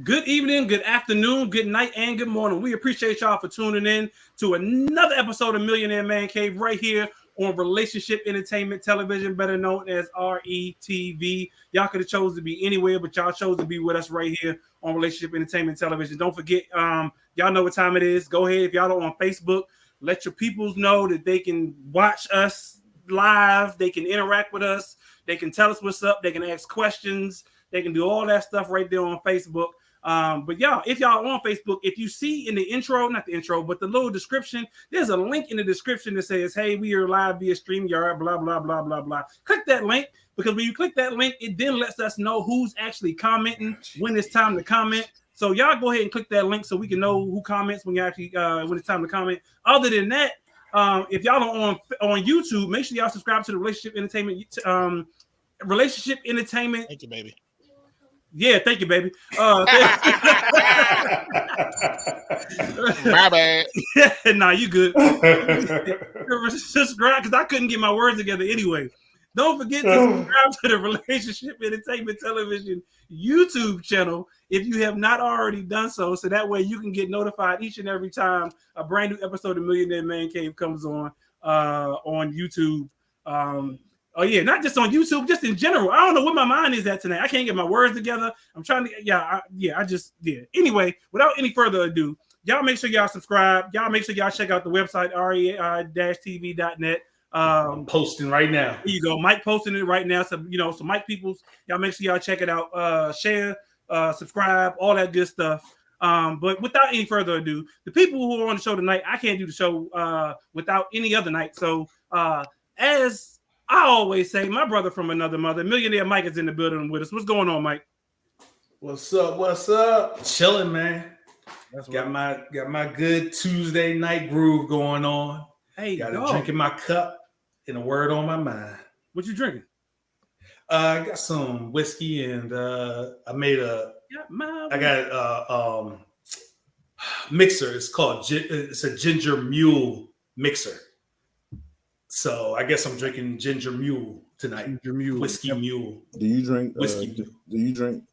Good evening, good afternoon, good night, and good morning. We appreciate y'all for tuning in to another episode of Millionaire M.A.N Cave right here on Relationship Entertainment Television, better known as RETV. Y'all could have chose to be anywhere, but y'all chose to be with us right here on Relationship Entertainment Television. Don't forget, y'all know what time it is. Go ahead, if y'all are on Facebook, let your peoples know that they can watch us live. They can interact with us. They can tell us what's up. They can ask questions. They can do all that stuff right there on Facebook. But y'all, if y'all on Facebook, if you see in the intro, not the intro, but the little description, there's a link in the description that says, hey, we are live via StreamYard, blah, blah, blah, blah, blah. Click that link, because when you click that link, it then lets us know who's actually commenting when it's time to comment. So y'all go ahead and click that link so we can know who comments when you actually when it's time to comment. Other than that, if y'all are on YouTube, make sure y'all subscribe to the Relationship Entertainment. Thank you, baby. Yeah, thank you, baby. My bad. Nah, you good. Subscribe, because I couldn't get my words together anyway. Don't forget to subscribe to the Relationship Entertainment Television YouTube channel if you have not already done so that way you can get notified each and every time a brand new episode of Millionaire M.A.N Cave comes on YouTube. Oh yeah, not just on YouTube, just in general. I don't know what my mind is at tonight. I can't get my words together. I'm trying to, Anyway, without any further ado, y'all make sure y'all subscribe. Y'all make sure y'all check out the website, rei-tv.net. I'm posting right now. Here you go. Mike posting it right now. So, so Mike Peoples, y'all make sure y'all check it out. Share, subscribe, all that good stuff. But without any further ado, the people who are on the show tonight, I can't do the show without any other night. So as I always say, my brother from another mother, Millionaire Mike, is in the building with us. What's going on, Mike? What's up? What's up? Chilling, man. Got my good Tuesday night groove going on. Hey, got a drink in my cup and a word on my mind. What you drinking? I got some whiskey and I got a mixer. It's called it's a ginger mule mixer. So I guess I'm drinking ginger mule tonight. Ginger mule, whiskey mule. Do you drink whiskey? Do you drink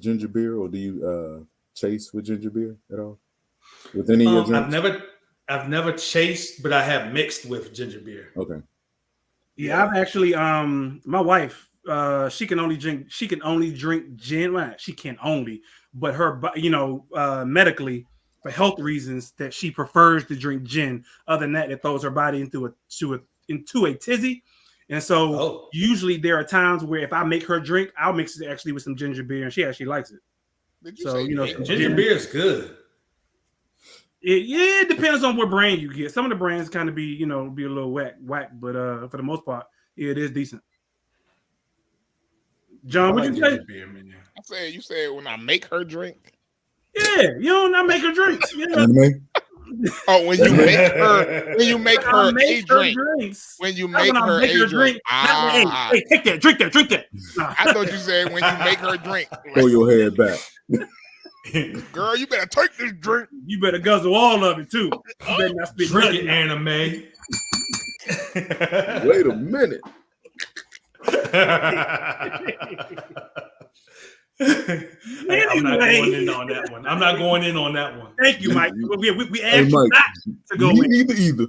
ginger beer, or do you chase with ginger beer at all? With any of your drinks? I've never chased, but I have mixed with ginger beer. Okay. Yeah, I've actually my wife she can only drink gin. Well, she can only, but her medically, for health reasons, that she prefers to drink gin. Other than that, it throws her body into a tizzy. And so usually there are times where if I make her drink, I'll mix it actually with some ginger beer, and she actually likes it. So ginger beer is good. It depends on what brand you get. Some of the brands kind of be a little whack, but for the most part, it is decent. John, what you say? You said when I make her drink. Yeah, you don't not make her drink. Oh, when you make her a drink. When you make her a drink. Hey, take that, drink that. Nah. I thought you said when you make her drink. Throw your head back. Girl, you better take this drink. You better guzzle all of it too. You better not spit drink it, anime. Wait a minute. I'm not going in on that one. Thank you, Mike. We asked you not to go in. Either.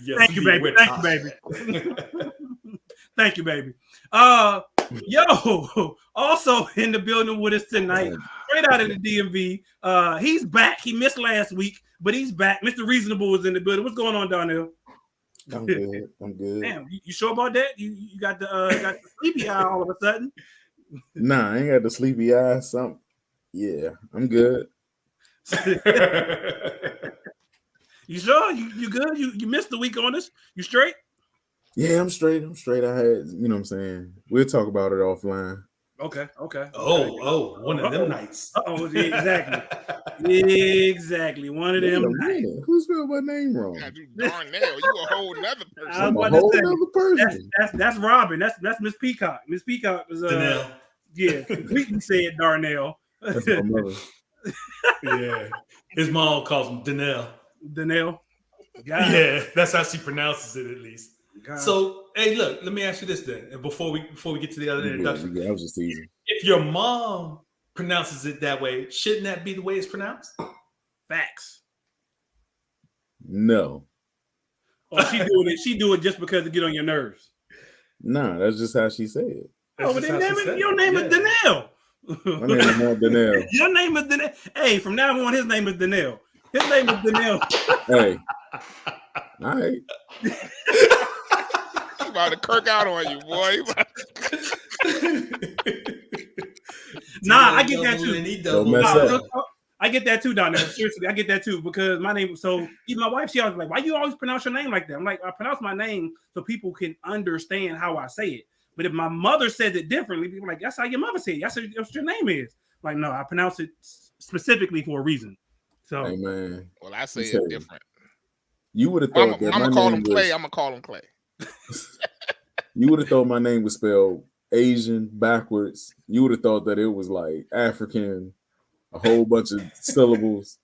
Yes, Thank you, baby. Thank you, baby. Also in the building with us tonight, straight out of the DMV. He's back. He missed last week, but he's back. Mr. Reasonable is in the building. What's going on, Darnell? I'm good. Damn, you sure about that? You got the sleepy eye all of a sudden? Nah, I ain't got the sleepy eye. Yeah, I'm good. You sure? You good? You missed the week on us? You straight? Yeah, I'm straight. I had, what I'm saying? We'll talk about it offline. Okay. Oh, one of them nights. Exactly. One of them nights. Who spelled my name wrong? Darnell, you a whole other person. I'm a whole other person. That's Robin. That's Miss Peacock. Miss Peacock was Darnell. Yeah, completely said Darnell. That's my mother. Yeah, his mom calls him Danelle. Danelle. Yeah, that's how she pronounces it, at least. So, hey, look, let me ask you this then. And before we get to the other introduction. Yeah, I was just teasing. If your mom pronounces it that way, shouldn't that be the way it's pronounced? Facts. No. Oh, she do it just because to get on your nerves. Nah, that's just how she said it. But then your name is Danelle. My name is not Danelle. Your name is Danelle. Hey, from now on, his name is Danelle. His name is Danelle. Hey. All right. He's about to kirk out on you, boy. Nah, I get that too. Don't mess up. I get that too, Donnell. Seriously, I get that too because my name. So even my wife, she always like, "Why you always pronounce your name like that?" I'm like, I pronounce my name so people can understand how I say it. But if my mother says it differently, people are like, "That's how your mother said it. That's what your name is." Like, no, I pronounce it specifically for a reason. So, hey man, well, I say it different. You would have thought that I'm gonna call him Clay. I'm gonna call him Clay. You would have thought my name was spelled Asian backwards. You would have thought that it was like African. A whole bunch of syllables.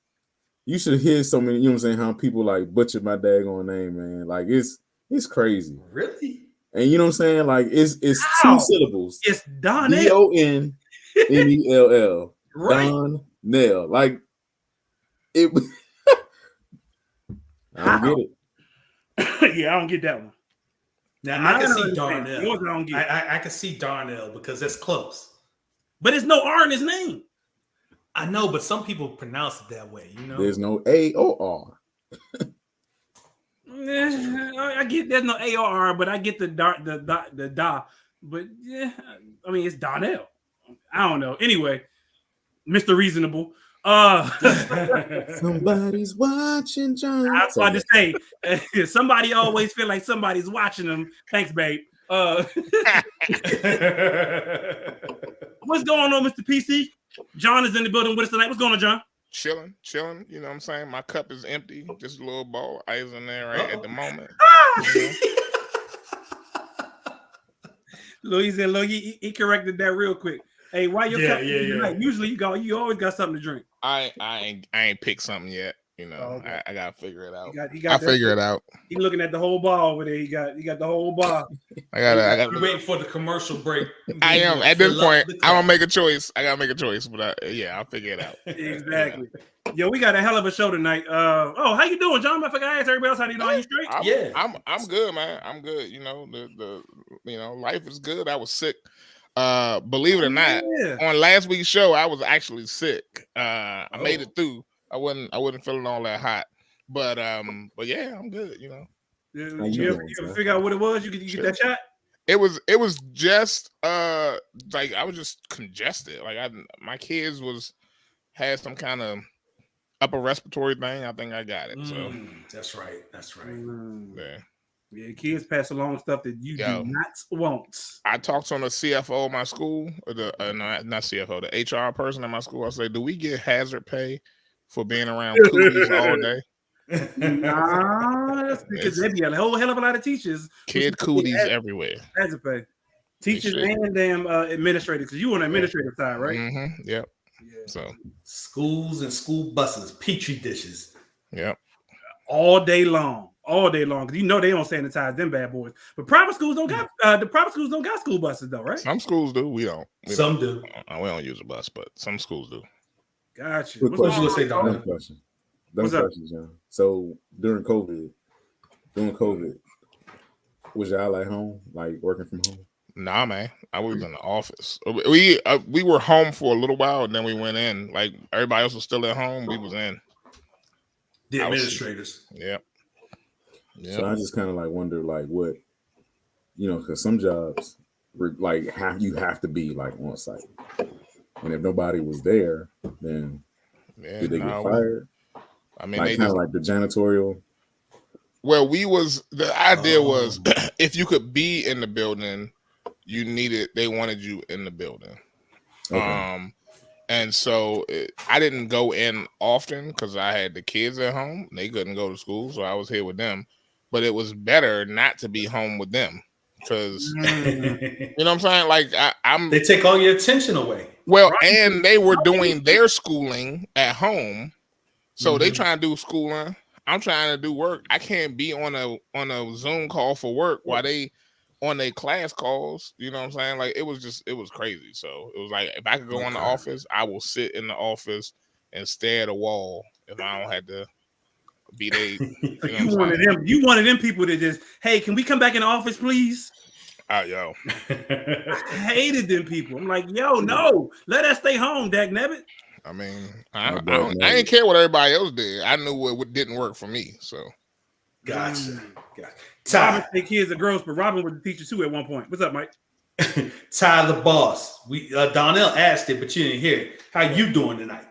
You should hear so many, you know what I'm saying, how people like butcher my daggone name, man. Like it's crazy. Really? And you know what I'm saying? Like it's two syllables. It's Donnell. Donnell. Right. Donnell. Like it. I don't get it. Yeah, I don't get that one. Now I can see Darnell. I can see Darnell because that's close. But there's no R in his name. I know, but some people pronounce it that way, you know. There's no A or R. I get there's no A or R, but I get the da. But yeah, I mean it's Donnell. I don't know. Anyway, Mr. Reasonable. Somebody's watching, John. I was about to say somebody always feel like somebody's watching them. Thanks, babe. What's going on, Mr. PC? John is in the building with us tonight. What's going on, John? Chilling. You know what I'm saying? My cup is empty. Just a little bowl of ice in there at the moment. Louis said, "Look, he corrected that real quick. Hey, why your cup? Yeah. Usually you always got something to drink. I ain't picked something yet. You know, okay. I gotta figure it out. I'll figure it out. He looking at the whole bar over there. He got the whole bar. I got. You're waiting for the commercial break. I am at this point. I'm gonna make a choice. I gotta make a choice, but I'll figure it out. Exactly. Yo, we got a hell of a show tonight. How you doing, John? I forgot to ask everybody else how you doing. Are you straight? I'm good, man. I'm good. You know, the life is good. I was sick. Believe it or not, on last week's show, I was actually sick. I made it through. I wasn't feeling all that hot, but yeah, I'm good. You know. You ever figure out what it was? You get that shot? It was just like I was just congested. Like my kids had some kind of upper respiratory thing. I think I got it. So that's right. Yeah, kids pass along stuff that you do not want. I talked to the CFO of my school, not CFO, the HR person at my school. I say, do we get hazard pay for being around cooties all day? Nah, that's because there'd be a whole hell of a lot of teachers. Kid cooties everywhere. Hazard pay. Teachers and damn administrators, because you on the administrative side, right? Mm-hmm. Yep. Yeah. So schools and school buses, petri dishes. Yep. All day long. Because you know they don't sanitize them bad boys. But private schools don't got school buses though, right? Some schools do. We don't. Some do. We don't use a bus, but some schools do. Gotcha. Quick question. Dumb question, John. So during COVID, was y'all at home, like working from home? Nah, man. I was in the office. We were home for a little while, and then we went in. Like everybody else was still at home. We was in. The administrators. Yep. So I just kind of like wonder, like what, because some jobs like you have to be like on site, and if nobody was there, then did they get fired? I mean, like kind of like the janitorial. Well, the idea was if you could be in the building, they wanted you in the building. Okay. And so I didn't go in often because I had the kids at home. They couldn't go to school, so I was here with them. But it was better not to be home with them because, you know what I'm saying? Like they take all your attention away. Well, and they were doing their schooling at home. So they trying to do schooling. I'm trying to do work. I can't be on a Zoom call for work while they on their class calls. You know what I'm saying? Like it was crazy. So it was like if I could go in the office, I will sit in the office and stare at a wall if I don't have to be there. You wanted them people to just, hey, can we come back in the office, please? Yo. I hated them people. I'm like, yo, no, let us stay home, dagnabbit. I mean, I didn't care what everybody else did. I knew what didn't work for me. So, gotcha. Robin say kids are gross, but Robin was the teacher too at one point. What's up, Mike? Ty the boss. We Donnell asked it, but you didn't hear it. How you doing tonight?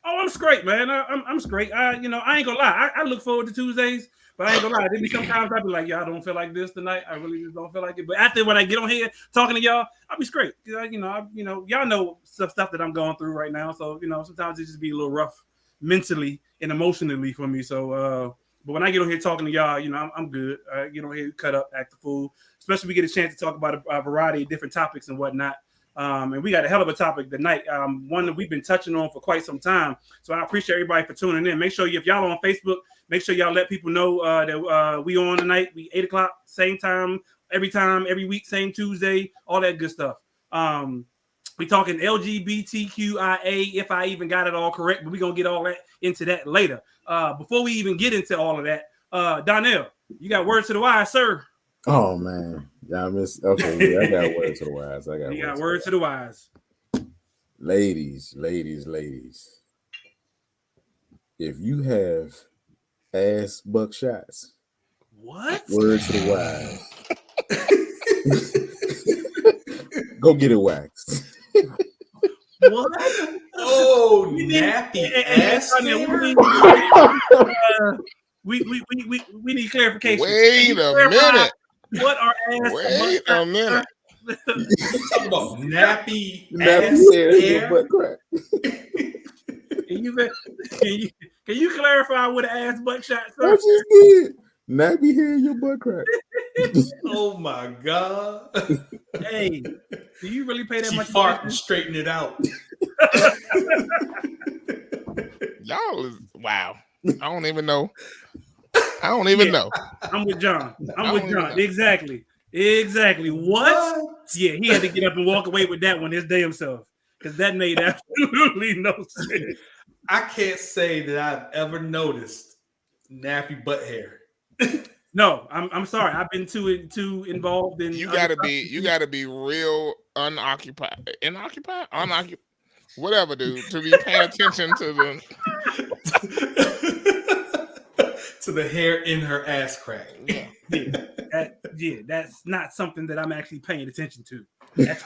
Oh, I'm straight, man. I'm straight. I ain't gonna lie. I look forward to Tuesdays, but I ain't gonna lie. There be sometimes I be like, y'all don't feel like this tonight. I really just don't feel like it. But after when I get on here talking to y'all, I'll be straight. Y'all know stuff that I'm going through right now. So sometimes it just be a little rough mentally and emotionally for me. So, but when I get on here talking to y'all, I'm good. Get on here, cut up, act the fool. Especially we get a chance to talk about a variety of different topics and whatnot. And we got a hell of a topic tonight, one that we've been touching on for quite some time. So I appreciate everybody for tuning in. Make sure if y'all are on Facebook, make sure y'all let people know that we on tonight. We 8 o'clock, same time, every week, same Tuesday, all that good stuff. We talking LGBTQIA, if I even got it all correct, but we're going to get all that into that later. Before we even get into all of that, Donnell, you got words to the wise, sir. Oh man, I got words to the wise. You got words to the wise. Ladies. If you have ass buck shots, what? Words to the wise. Go get it waxed. What? Oh, nappy ass. We need clarification. Wait a minute. What are ass? Wait a minute. Talk about nappy hair, butt crack. Can you clarify what an ass butt shot? I just did. Nappy hair in your butt crack. Oh my god. Hey, do you really pay that much? Fart and straighten it out. Y'all is wow. I don't even know. I'm with John. Exactly. What? Yeah, he had to get up and walk away with that one his damn self because that made absolutely no sense. I can't say that I've ever noticed nappy butt hair. No, I'm sorry. I've been too involved in. You gotta be real unoccupied, whatever, dude, to be paying attention to the hair in her ass crack. That's not something that I'm actually paying attention to. That's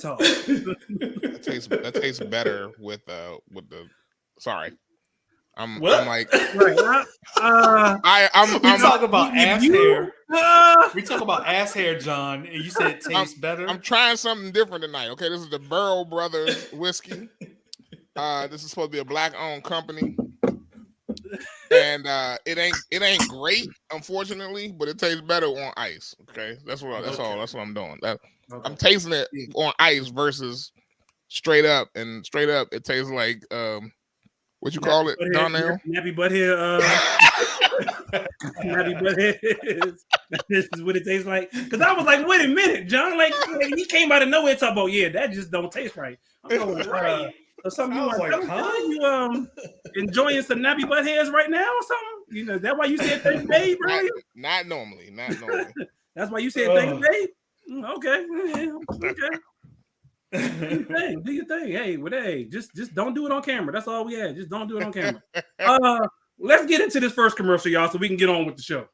all. That tastes better with the. Sorry. I'm like right. I'm talking about ass hair. We talk about ass hair, John, and you said it tastes better. I'm trying something different tonight. Okay, this is the Burrow Brothers whiskey. This is supposed to be a black-owned company, and it ain't great, unfortunately, but it tastes better on ice. Okay, that's what I'm doing. I'm tasting it on ice versus straight up, and straight up it tastes like what you call it, Donnell? Nappy butt hair. Nappy butt hair. This is what it tastes like. Because I was like, wait a minute, John. Like he came out of nowhere talking about, yeah, that just don't taste right. I'm going, right. So something you like, you enjoying some nappy butt hairs right now or something? That's why you said thanks, babe, earlier? Not normally. That's why you said thanks, babe? Okay. Okay. Do your thing. Hey, just don't do it on camera. That's all we had. Just don't do it on camera. Let's get into this first commercial, y'all, so we can get on with the show.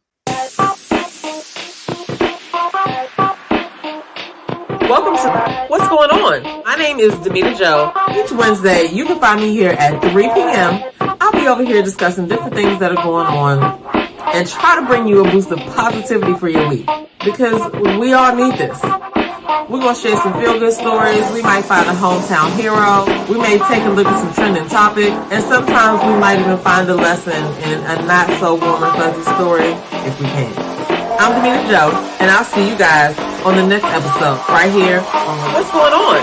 Welcome to What's Going On? My name is Demita Joe. Each Wednesday, you can find me here at 3 p.m. I'll be over here discussing different things that are going on and try to bring you a boost of positivity for your week because we all need this. We're going to share some feel-good stories. We might find a hometown hero. We may take a look at some trending topic. And sometimes we might even find a lesson in a not-so-warm and fuzzy story if we can. I'm Demita Joe, and I'll see you guys on the next episode right here on What's Going On?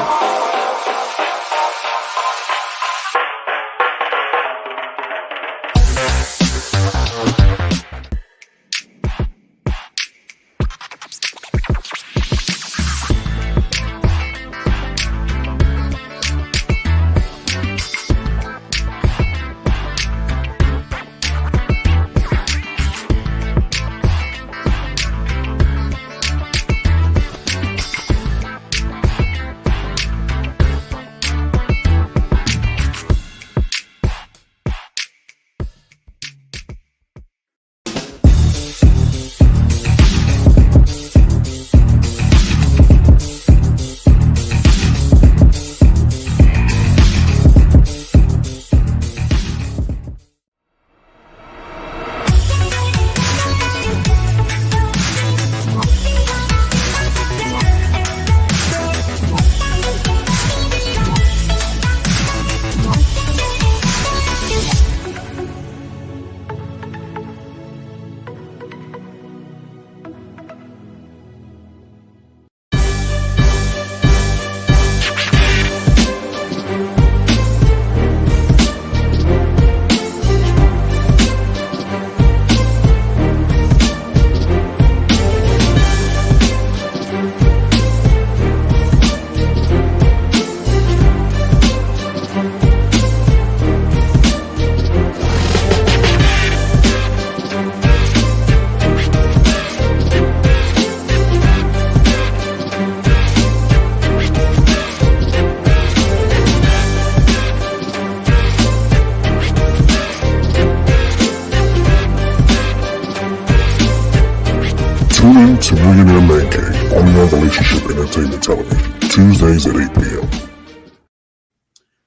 on Relationship Entertainment Television, Tuesdays at 8 p.m.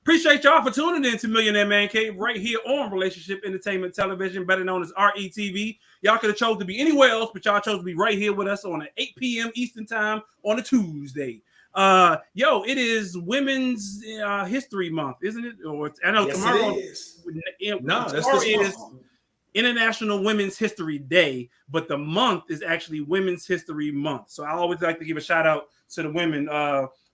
Appreciate y'all for tuning in to Millionaire Man Cave right here on Relationship Entertainment Television, better known as RETV. Y'all could have chose to be anywhere else, but y'all chose to be right here with us on an 8 p.m. Eastern time on a Tuesday. It is Women's History Month, isn't it? Or I know tomorrow is. Tomorrow is International Women's History Day, but the month is actually Women's History Month. So I always like to give a shout out to the women.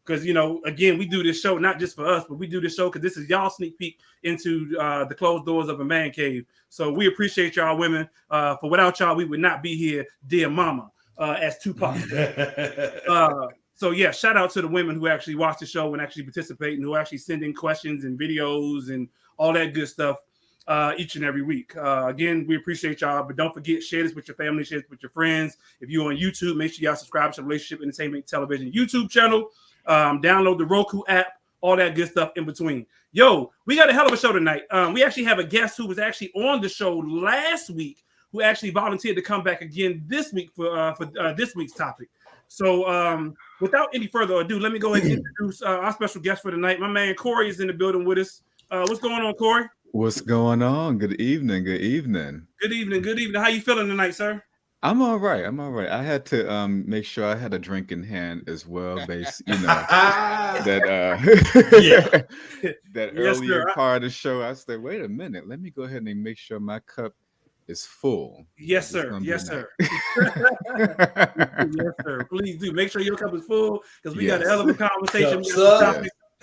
Because, again, we do this show not just for us, but we do this show because this is y'all sneak peek into the closed doors of a man cave. So we appreciate y'all women. For without y'all, we would not be here, dear mama, as Tupac. Shout out to the women who actually watch the show and actually participate and who actually send in questions and videos and all that good stuff each and every week. Again, we appreciate y'all, but don't forget, share this with your family, share this with your friends. If you're on YouTube, make sure y'all subscribe to the Relationship Entertainment Television YouTube channel. Download the Roku app, all that good stuff in between. Yo, we got a hell of a show tonight. We actually have a guest who was actually on the show last week, who actually volunteered to come back again this week for this week's topic. So without any further ado, let me go ahead and introduce our special guest for tonight. My man Corey is in the building with us. What's going on, Corey? What's going on? Good evening. Good evening. Good evening. Good evening. How you feeling tonight, sir? I'm all right. I had to make sure I had a drink in hand as well, that that earlier part of the show. I said, wait a minute, let me go ahead and make sure my cup is full. Yes, sir. Yes, sir. Yes, sir. Please do make sure your cup is full because we got a hell of a conversation.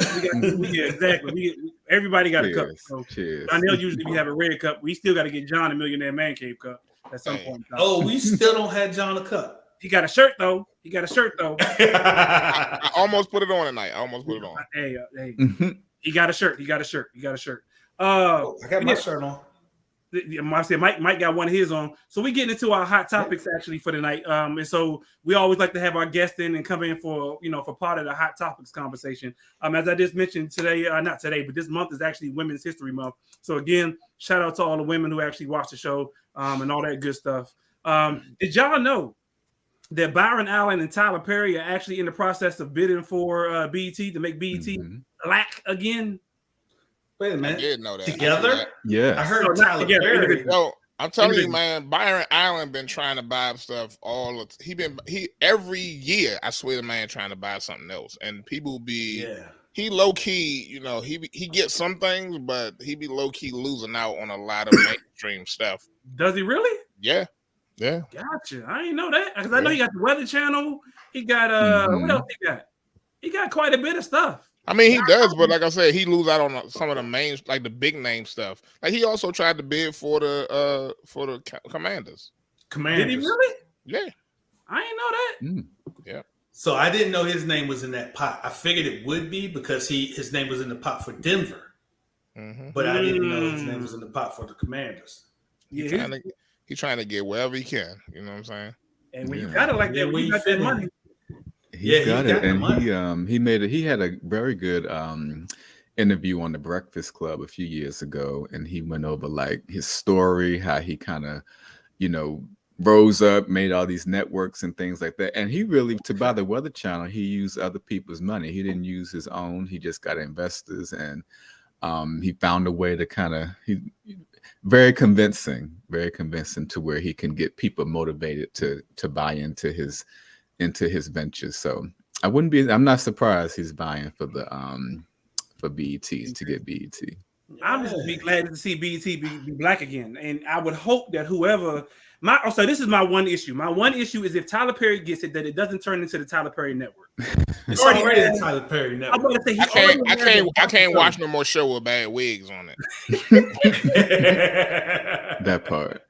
Exactly. Everybody got a cup. So cheers. Donnell usually we have a red cup. We still got to get John a Millionaire Man Cave cup at some point. Oh, we still don't have John a cup. He got a shirt though. I almost put it on tonight. Hey, he got a shirt. I got my shirt on. I said Mike got one of his on. So we getting into our hot topics actually for tonight. And so we always like to have our guests in and come in for for part of the hot topics conversation. As I just mentioned today, not today, but this month is actually Women's History Month. So again, shout out to all the women who actually watch the show and all that good stuff. Did y'all know that Byron Allen and Tyler Perry are actually in the process of bidding for BET to make BET black again? Wait a minute. I did know that. Together? Yeah. I heard Tyler Perry. Yo, I'm telling you, man, Byron Allen been trying to buy stuff every year. I swear the man trying to buy something else. And people be he low key, he gets some things, but he be low key losing out on a lot of mainstream stuff. Does he really? Yeah. Gotcha. I didn't know that because I know he got the Weather Channel. He got what else he got? He got quite a bit of stuff. I mean, he does, but like I said, he lose out on some of the main, like the big name stuff. Like he also tried to bid for the Commanders. Did he really? Yeah. I didn't know that. Yeah. So I didn't know his name was in that pot. I figured it would be because his name was in the pot for Denver, but I didn't know his name was in the pot for the Commanders. Yeah, he's trying to get wherever he can. You know what I'm saying? And when you got it like that, when you got that money. He's got it, and he had a very good interview on the Breakfast Club a few years ago, and he went over like his story, how he kind of, rose up, made all these networks and things like that. And he really, to buy the Weather Channel, he used other people's money. He didn't use his own. He just got investors, and he found a way to very convincing to where he can get people motivated to buy into his ventures. So I'm not surprised he's buying for the for BET to get BET. I'm just be glad to see BET be black again, and I would hope that whoever so this is my one issue. My one issue is if Tyler Perry gets it, that it doesn't turn into the Tyler Perry Network. It's already the Tyler Perry Network. I'm gonna say I can't watch no more show with bad wigs on it. That part.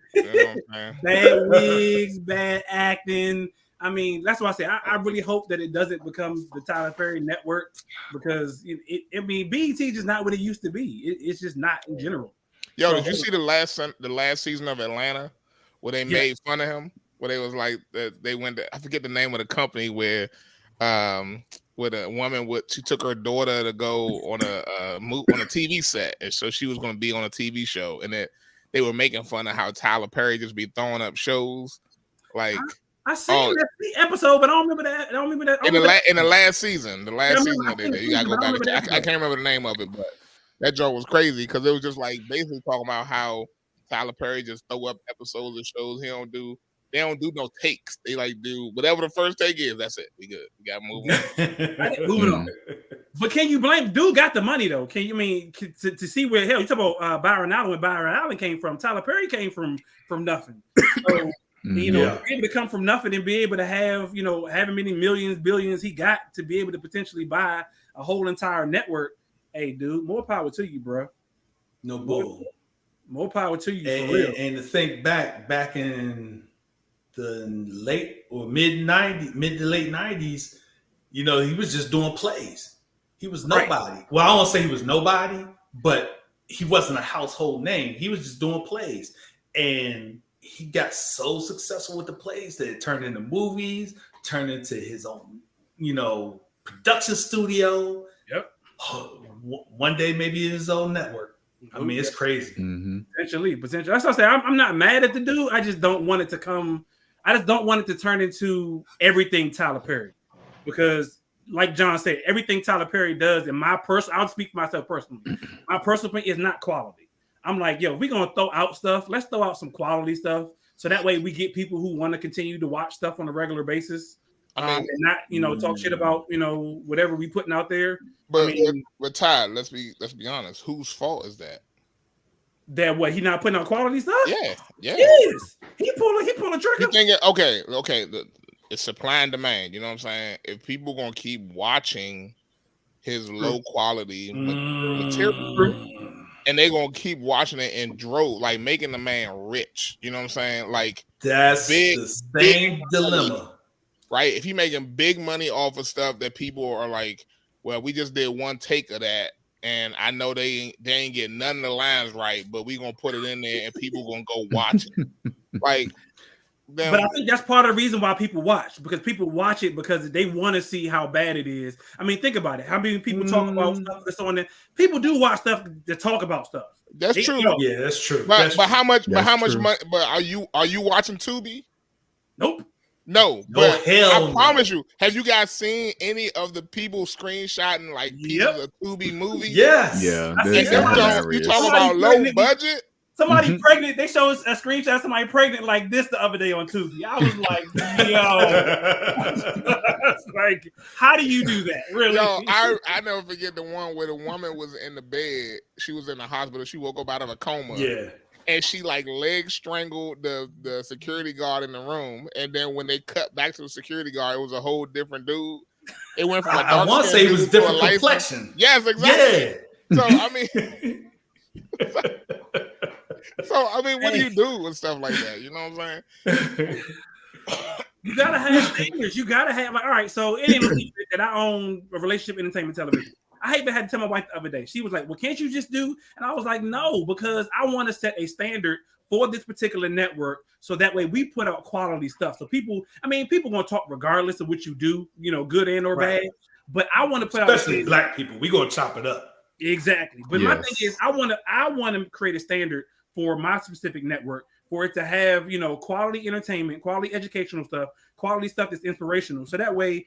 Bad wigs, bad acting. I mean, that's why I say I really hope that it doesn't become the Tyler Perry Network because BET just not what it used to be. It's just not in general. Yo, did you see the last season of Atlanta where they made fun of him? Where they was like they went to, I forget the name of the company where with a woman she took her daughter to go on a TV set, and so she was going to be on a TV show, and they were making fun of how Tyler Perry just be throwing up shows like. I seen that episode, but I don't remember that. I don't remember that. In the last season, season that they did. You gotta go back and check. I can't remember the name of it, but that joke was crazy because it was just like basically talking about how Tyler Perry just throw up episodes of shows he don't do. They don't do no takes. They like do whatever the first take is. That's it. We good. We gotta move on. Moving on. But can you blame? Dude got the money though. Can you to see where hell you talk about Byron Allen? Where Byron Allen came from? Tyler Perry came from nothing. So be able to come from nothing and be able to have however many millions, billions he got to be able to potentially buy a whole entire network. Hey, dude, more power to you, bro. No bull. More power to you. And, for real. And to think back in the late or mid to late 90s, he was just doing plays. He was nobody. Right. Well, I won't say he was nobody, but he wasn't a household name. He was just doing plays. And he got so successful with the plays that it turned into movies, turned into his own, production studio. Yep. One day, maybe his own network. I mean, it's crazy. Potentially. That's what I say. I'm not mad at the dude. I just don't want it to come. I just don't want it to turn into everything Tyler Perry, because, like John said, everything Tyler Perry does, in I'll speak for myself personally. My personal opinion is not quality. I'm like, yo, if we're gonna throw out stuff, let's throw out some quality stuff, so that way we get people who want to continue to watch stuff on a regular basis. And not talk shit about whatever we putting out there. But Ty, let's be honest. Whose fault is that? That what he not putting out quality stuff? Yeah. Yes. He pull a trigger. Okay. It's supply and demand. You know what I'm saying? If people gonna keep watching his low quality material, and they're gonna keep watching it in drove, like making the man rich. You know what I'm saying? Like that's the same dilemma. Right, if he making big money off of stuff that people are like, well, we just did one take of that, and I know they ain't getting none of the lines right, but we gonna put it in there, and people gonna go watch it. But I think that's part of the reason why people watch, because people watch it because they want to see how bad it is. I mean, think about it. How many people talk about stuff that's on there? People do watch stuff to talk about stuff. That's true. Yeah, that's true. But how much? But how much money? But are you watching Tubi? Nope. No, but I promise you. Have you guys seen any of the people screenshotting like pieces of Tubi movies? Yes. Yeah. You talk about low budget. Somebody pregnant. They showed a screenshot of somebody pregnant like this the other day on Tubi. I was like, yo, like, how do you do that? Really? Yo, I never forget the one where the woman was in the bed. She was in the hospital. She woke up out of a coma. Yeah. And she like leg strangled the security guard in the room. And then when they cut back to the security guard, it was a whole different dude. It went from I want to say it was different complexion. Yes, exactly. Yeah. So I mean, what do you do with stuff like that? You know what I'm saying? You gotta have standards. You gotta have all right. So it ain't no secret that I own a relationship entertainment television. I even had to tell my wife the other day. She was like, well, can't you just do? And I was like, no, because I want to set a standard for this particular network, so that way we put out quality stuff. So people gonna talk regardless of what you do, good and or bad. But I want to put especially black people, we gonna chop it up. Exactly. But my thing is, I want to create a standard for my specific network, for it to have, quality entertainment, quality educational stuff, quality stuff that's inspirational. So that way,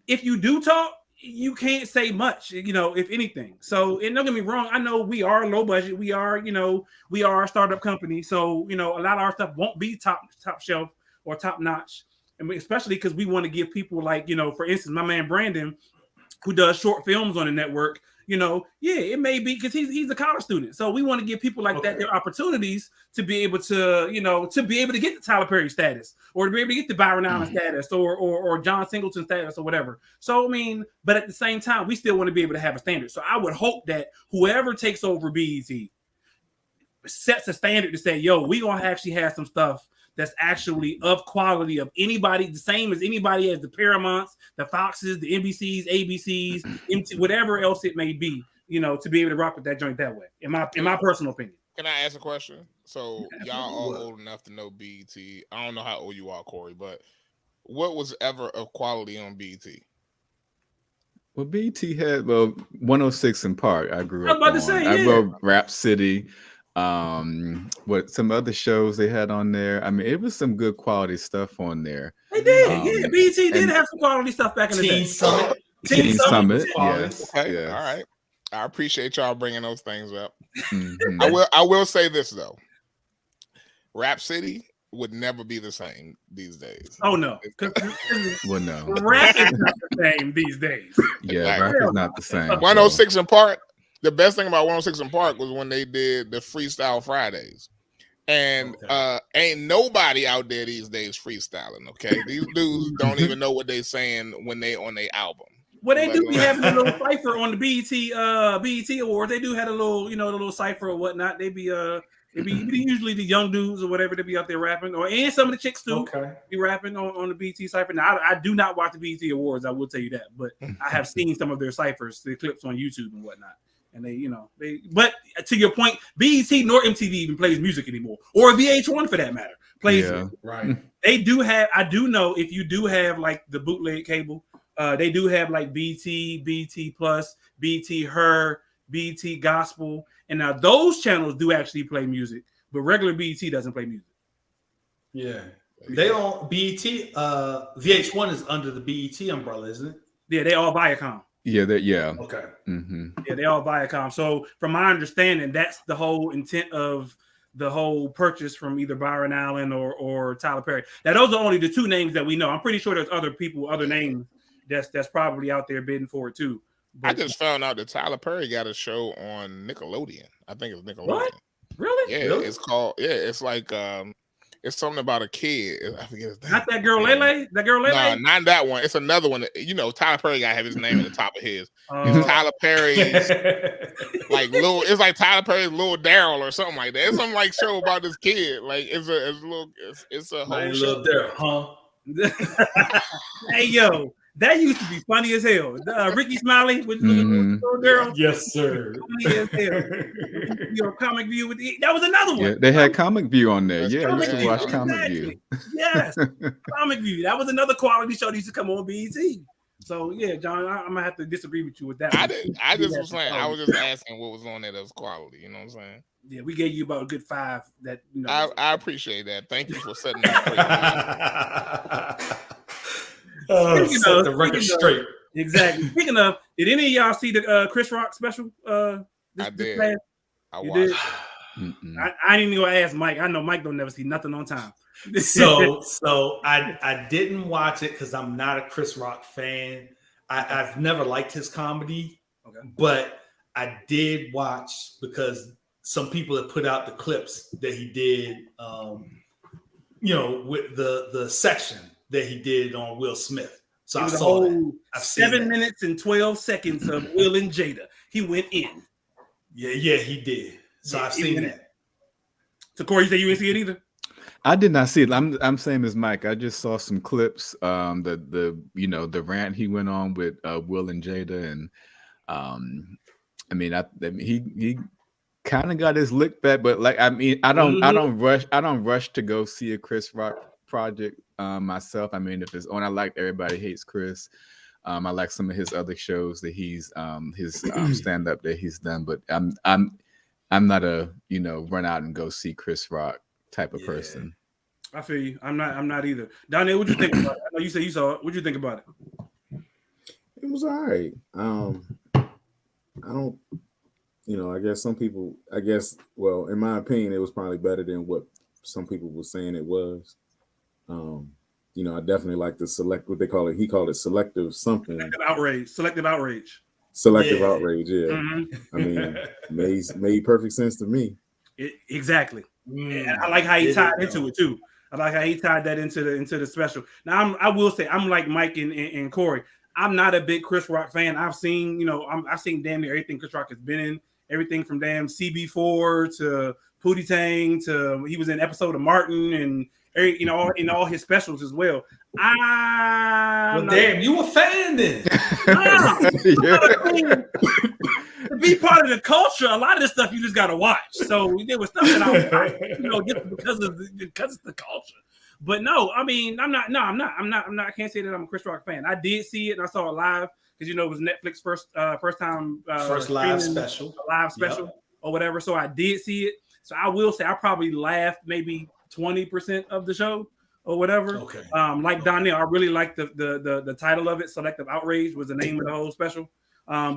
if you do talk, you can't say much, if anything. So, and don't get me wrong, I know we are low budget. We are a startup company. So, a lot of our stuff won't be top shelf or top notch. And especially because we want to give people like, for instance, my man Brandon, who does short films on the network, it may be because he's a college student. So we want to give people like that their opportunities to be able to, to be able to get the Tyler Perry status, or to be able to get the Byron Allen status, or John Singleton status, or whatever. So, but at the same time, we still want to be able to have a standard. So I would hope that whoever takes over BET sets a standard to say, yo, we going to actually have some stuff that's actually of quality of anybody, the same as anybody as the Paramounts, the Foxes, the NBCs, ABCs, whatever else it may be, to be able to rock with that joint that way. In my personal opinion. Can I ask a question? So y'all all old enough to know BET. I don't know how old you are, Corey, but what was ever of quality on BET? Well, BET had 106 in Park. I grew up. I was about to say, I wrote Rap City. What some other shows they had on there. I mean, it was some good quality stuff on there. They did. BT did have some quality stuff back in the day. Teen Summit. Yes. Okay. Yes. All right. I appreciate y'all bringing those things up. Mm-hmm. I will say this though. Rap City would never be the same these days. Oh no. Well, no. Rap is not the same these days. Yeah, rap is not the same. 106 in Park. The best thing about 106 in Park was when they did the Freestyle Fridays. And ain't nobody out there these days freestyling, okay? These dudes don't even know what they saying when they on their album. Well, they do be having a little cipher on the BET Awards. They do have a little, the little cipher or whatnot. They be usually the young dudes or whatever, they be out there rapping, and some of the chicks too be rapping on the BET cipher. Now, I do not watch the BET Awards, I will tell you that, but I have seen some of their ciphers, the clips on YouTube and whatnot. And they, but to your point, BET nor MTV even plays music anymore, or VH1 for that matter plays music. Right. They do have. I do know if you do have like the bootleg cable, they do have like BT Plus, BT Her, BT Gospel, and now those channels do actually play music, but regular BET doesn't play music. Yeah, they don't. BET, VH1 is under the BET umbrella, isn't it? Yeah, they all Viacom. Yeah. Okay. Mm-hmm. Yeah, they all Viacom. So from my understanding, that's the whole intent of the whole purchase from either Byron Allen or Tyler Perry. Now, those are only the two names that we know. I'm pretty sure there's other people, other names that's probably out there bidding for it too. But I just found out that Tyler Perry got a show on Nickelodeon. I think it's Nickelodeon. What? Really? Yeah, really? it's called. Yeah, it's like it's something about a kid. I forget his name. Not that girl Lele. That girl Lele. No, not that one. It's another one. Tyler Perry got to have his name at the top of his. It's Tyler Perry's like little. It's like Tyler Perry's Little Daryl or something like that. It's some like show about this kid. Like it's a whole show. Little Daryl, huh? Hey yo, that used to be funny as hell. Ricky Smiley with Little Daryl. Yes, sir. Funny as hell. Comic View with that was another one. Yeah, they had Comic View on there. Yeah, I used to View, watch Comic View. Yes, Comic View. That was another quality show that used to come on BET. So yeah, John, I'm gonna have to disagree with you with that. I just was saying. I was just asking what was on there that was quality. You know what I'm saying? Yeah, we gave you about a good 5. That I appreciate that. Thank you for setting that straight. Set the record straight. Exactly. Speaking of, did any of y'all see the Chris Rock special? I did. I watched it. I ain't even gonna ask Mike. I know Mike don't never see nothing on time. So I didn't watch it because I'm not a Chris Rock fan. I've never liked his comedy, but I did watch because some people have put out the clips that he did, with the section that he did on Will Smith. So I saw that. 7 minutes and 12 seconds of Will and Jada. He went in. Yeah, he did. So I've seen that. So Corey, you say you didn't see it either? I did not see it. I'm same as Mike. I just saw some clips. The rant he went on with Will and Jada, and he kind of got his lick back. But I don't rush to go see a Chris Rock project myself. I mean, if it's on, I like Everybody Hates Chris. I like some of his other shows that he's his stand up that he's done. But I'm not a run out and go see Chris Rock type of person. I feel you. I'm not either. Donnell, what'd you think about it? I know you said you saw it. What'd you think about it? It was all right. I don't, I guess some people, well, in my opinion, it was probably better than what some people were saying it was. I definitely like the what they call it. He called it selective something. Selective outrage. Outrage, yeah. Mm-hmm. I mean, made perfect sense to me. Exactly. And I like how he tied into it too. I like how he tied that into the special. Now I will say I'm like Mike and Corey. I'm not a big Chris Rock fan. I've seen I've seen damn near everything Chris Rock has been in. Everything from damn CB4 to Pootie Tang to he was in an episode of Martin and in all his specials as well. Damn, you a fan then? To be part of the culture, a lot of this stuff you just gotta watch. So there was stuff that I was just because it's the culture. But no, I mean, I'm not. I can't say that I'm a Chris Rock fan. I did see it and I saw it live because it was Netflix first live special or whatever. So I did see it. So I will say I probably laughed maybe 20% of the show or whatever. Okay. Like Donnell, I really like the title of it. Selective Outrage was the name of the whole special.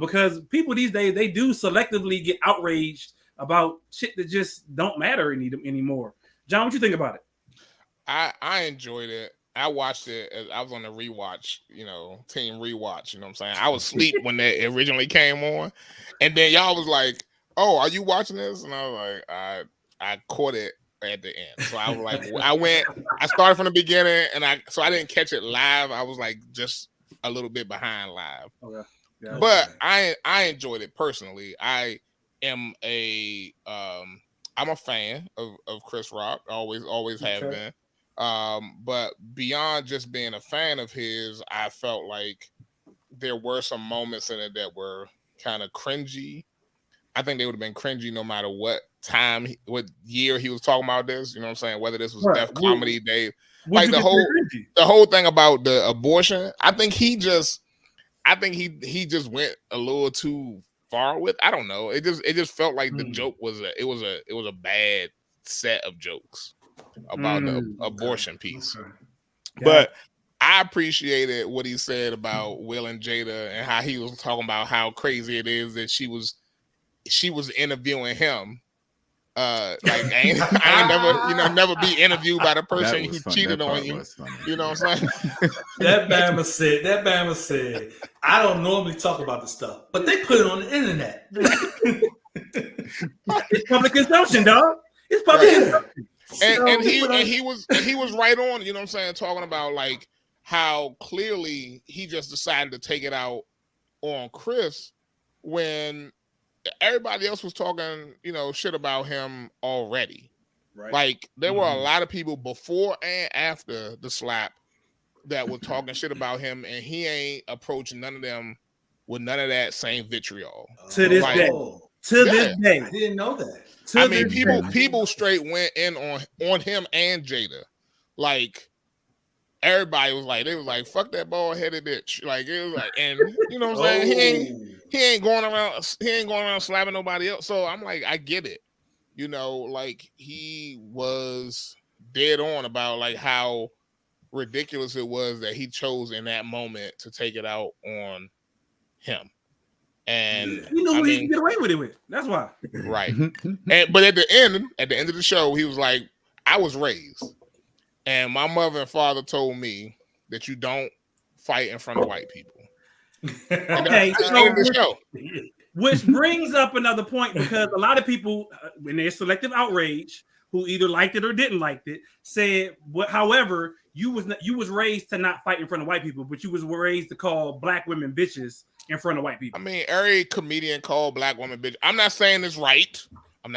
Because people these days, they do selectively get outraged about shit that just don't matter anymore. John, what you think about it? I enjoyed it. I watched it. I was on the rewatch, team rewatch. You know what I'm saying? I was asleep when that originally came on, and then y'all was like, "Oh, are you watching this?" And I was like, I caught it at the end. So I was like, I started from the beginning, and I didn't catch it live. I was like just a little bit behind live. Okay. Yeah, but I enjoyed it personally. I am I'm a fan of Chris Rock. Always have been. But beyond just being a fan of his, I felt like there were some moments in it that were kind of cringy. I think they would have been cringy no matter what what year he was talking about this. You know what I'm saying? Whether this was Def Comedy Day, like the whole thing about the abortion. I think he just went a little too far with. I don't know. It just felt like the joke was a bad set of jokes about the abortion piece. Okay. But I appreciated what he said about Will and Jada and how he was talking about how crazy it is that she was interviewing him. Like I ain't never be interviewed by the person he cheated on you. You know what I'm saying? That Bama said, I don't normally talk about this stuff, but they put it on the internet. It's public consumption, dog. It's public consumption. And he was right on, you know what I'm saying, talking about like how clearly he just decided to take it out on Chris when everybody else was talking, shit about him already. Right. Like there were a lot of people before and after the slap that were talking shit about him, and he ain't approaching none of them with none of that same vitriol. To this day. This day. I didn't know that. I mean, people straight went in on him and Jada. Like everybody was like, fuck that bald headed bitch. Like it was like, and you know what I'm saying? He ain't going around slapping nobody else. So I'm like, I get it. Like he was dead on about like how ridiculous it was that he chose in that moment to take it out on him. And he knew he could get away with it. That's why. Right. But at the end of the show, he was like, I was raised. And my mother and father told me that you don't fight in front of white people. Okay, which brings up another point, because a lot of people, when there's selective outrage, who either liked it or didn't like it, said, however, you was raised to not fight in front of white people, but you was raised to call black women bitches in front of white people. I mean, every comedian called black women bitch. I'm not saying it's right. I'm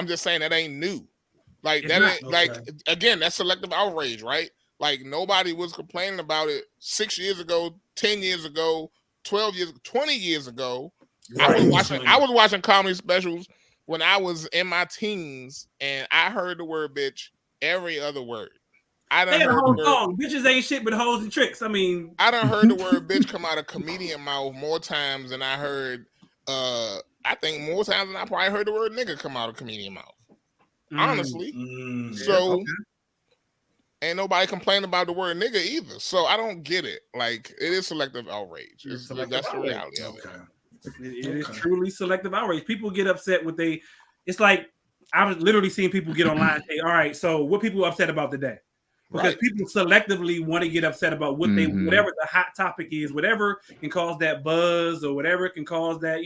just saying that ain't new. Like that ain't like again, that's selective outrage, right? Like nobody was complaining about it 6 years ago, 10 years ago, 12 years, 20 years ago. Right. I was watching comedy specials when I was in my teens, and I heard the word bitch every other word. I done heard the word, bitches ain't shit but hoes and tricks. I mean, I done heard the word bitch come out of comedian mouth more times than I heard. I think more times than I probably heard the word nigga come out of comedian mouth. Honestly, ain't nobody complaining about the word nigga either. So I don't get it. Like it is selective outrage. That's the reality of it. It is truly selective outrage. People get upset with it's like I was literally seeing people get online and say, all right, so what people upset about today? Because people selectively want to get upset about what whatever the hot topic is, whatever can cause that buzz or whatever can cause that,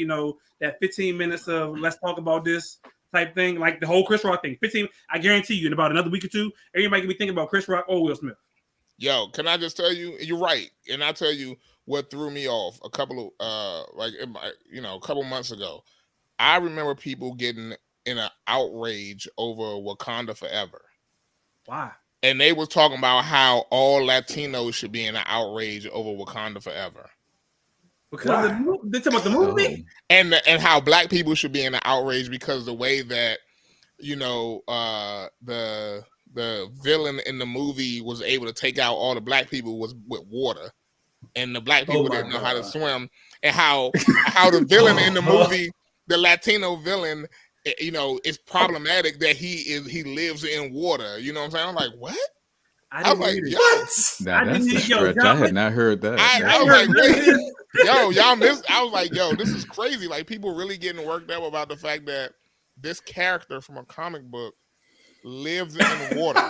that 15 minutes of let's talk about this type thing, like the whole Chris Rock thing. 15, I guarantee you in about another week or two, everybody can be thinking about Chris Rock or Will Smith. Yo, can I just tell you, you're right. And I'll tell you what threw me off a couple of, a couple months ago. I remember people getting in an outrage over Wakanda Forever. Why? And they was talking about how all Latinos should be in an outrage over Wakanda Forever. Because they talk about the movie, and how black people should be in an outrage because the way that the villain in the movie was able to take out all the black people was with water, and the black people didn't know how to swim, and how the villain in the movie, the Latino villain, you know, it's problematic that he lives in water. You know what I'm saying? I'm like, what? I was like, yo, now that's a stretch. I had not heard that. I was like, wait, yo, y'all missed. I was like, yo, this is crazy. Like, people really getting worked up about the fact that this character from a comic book lives in water.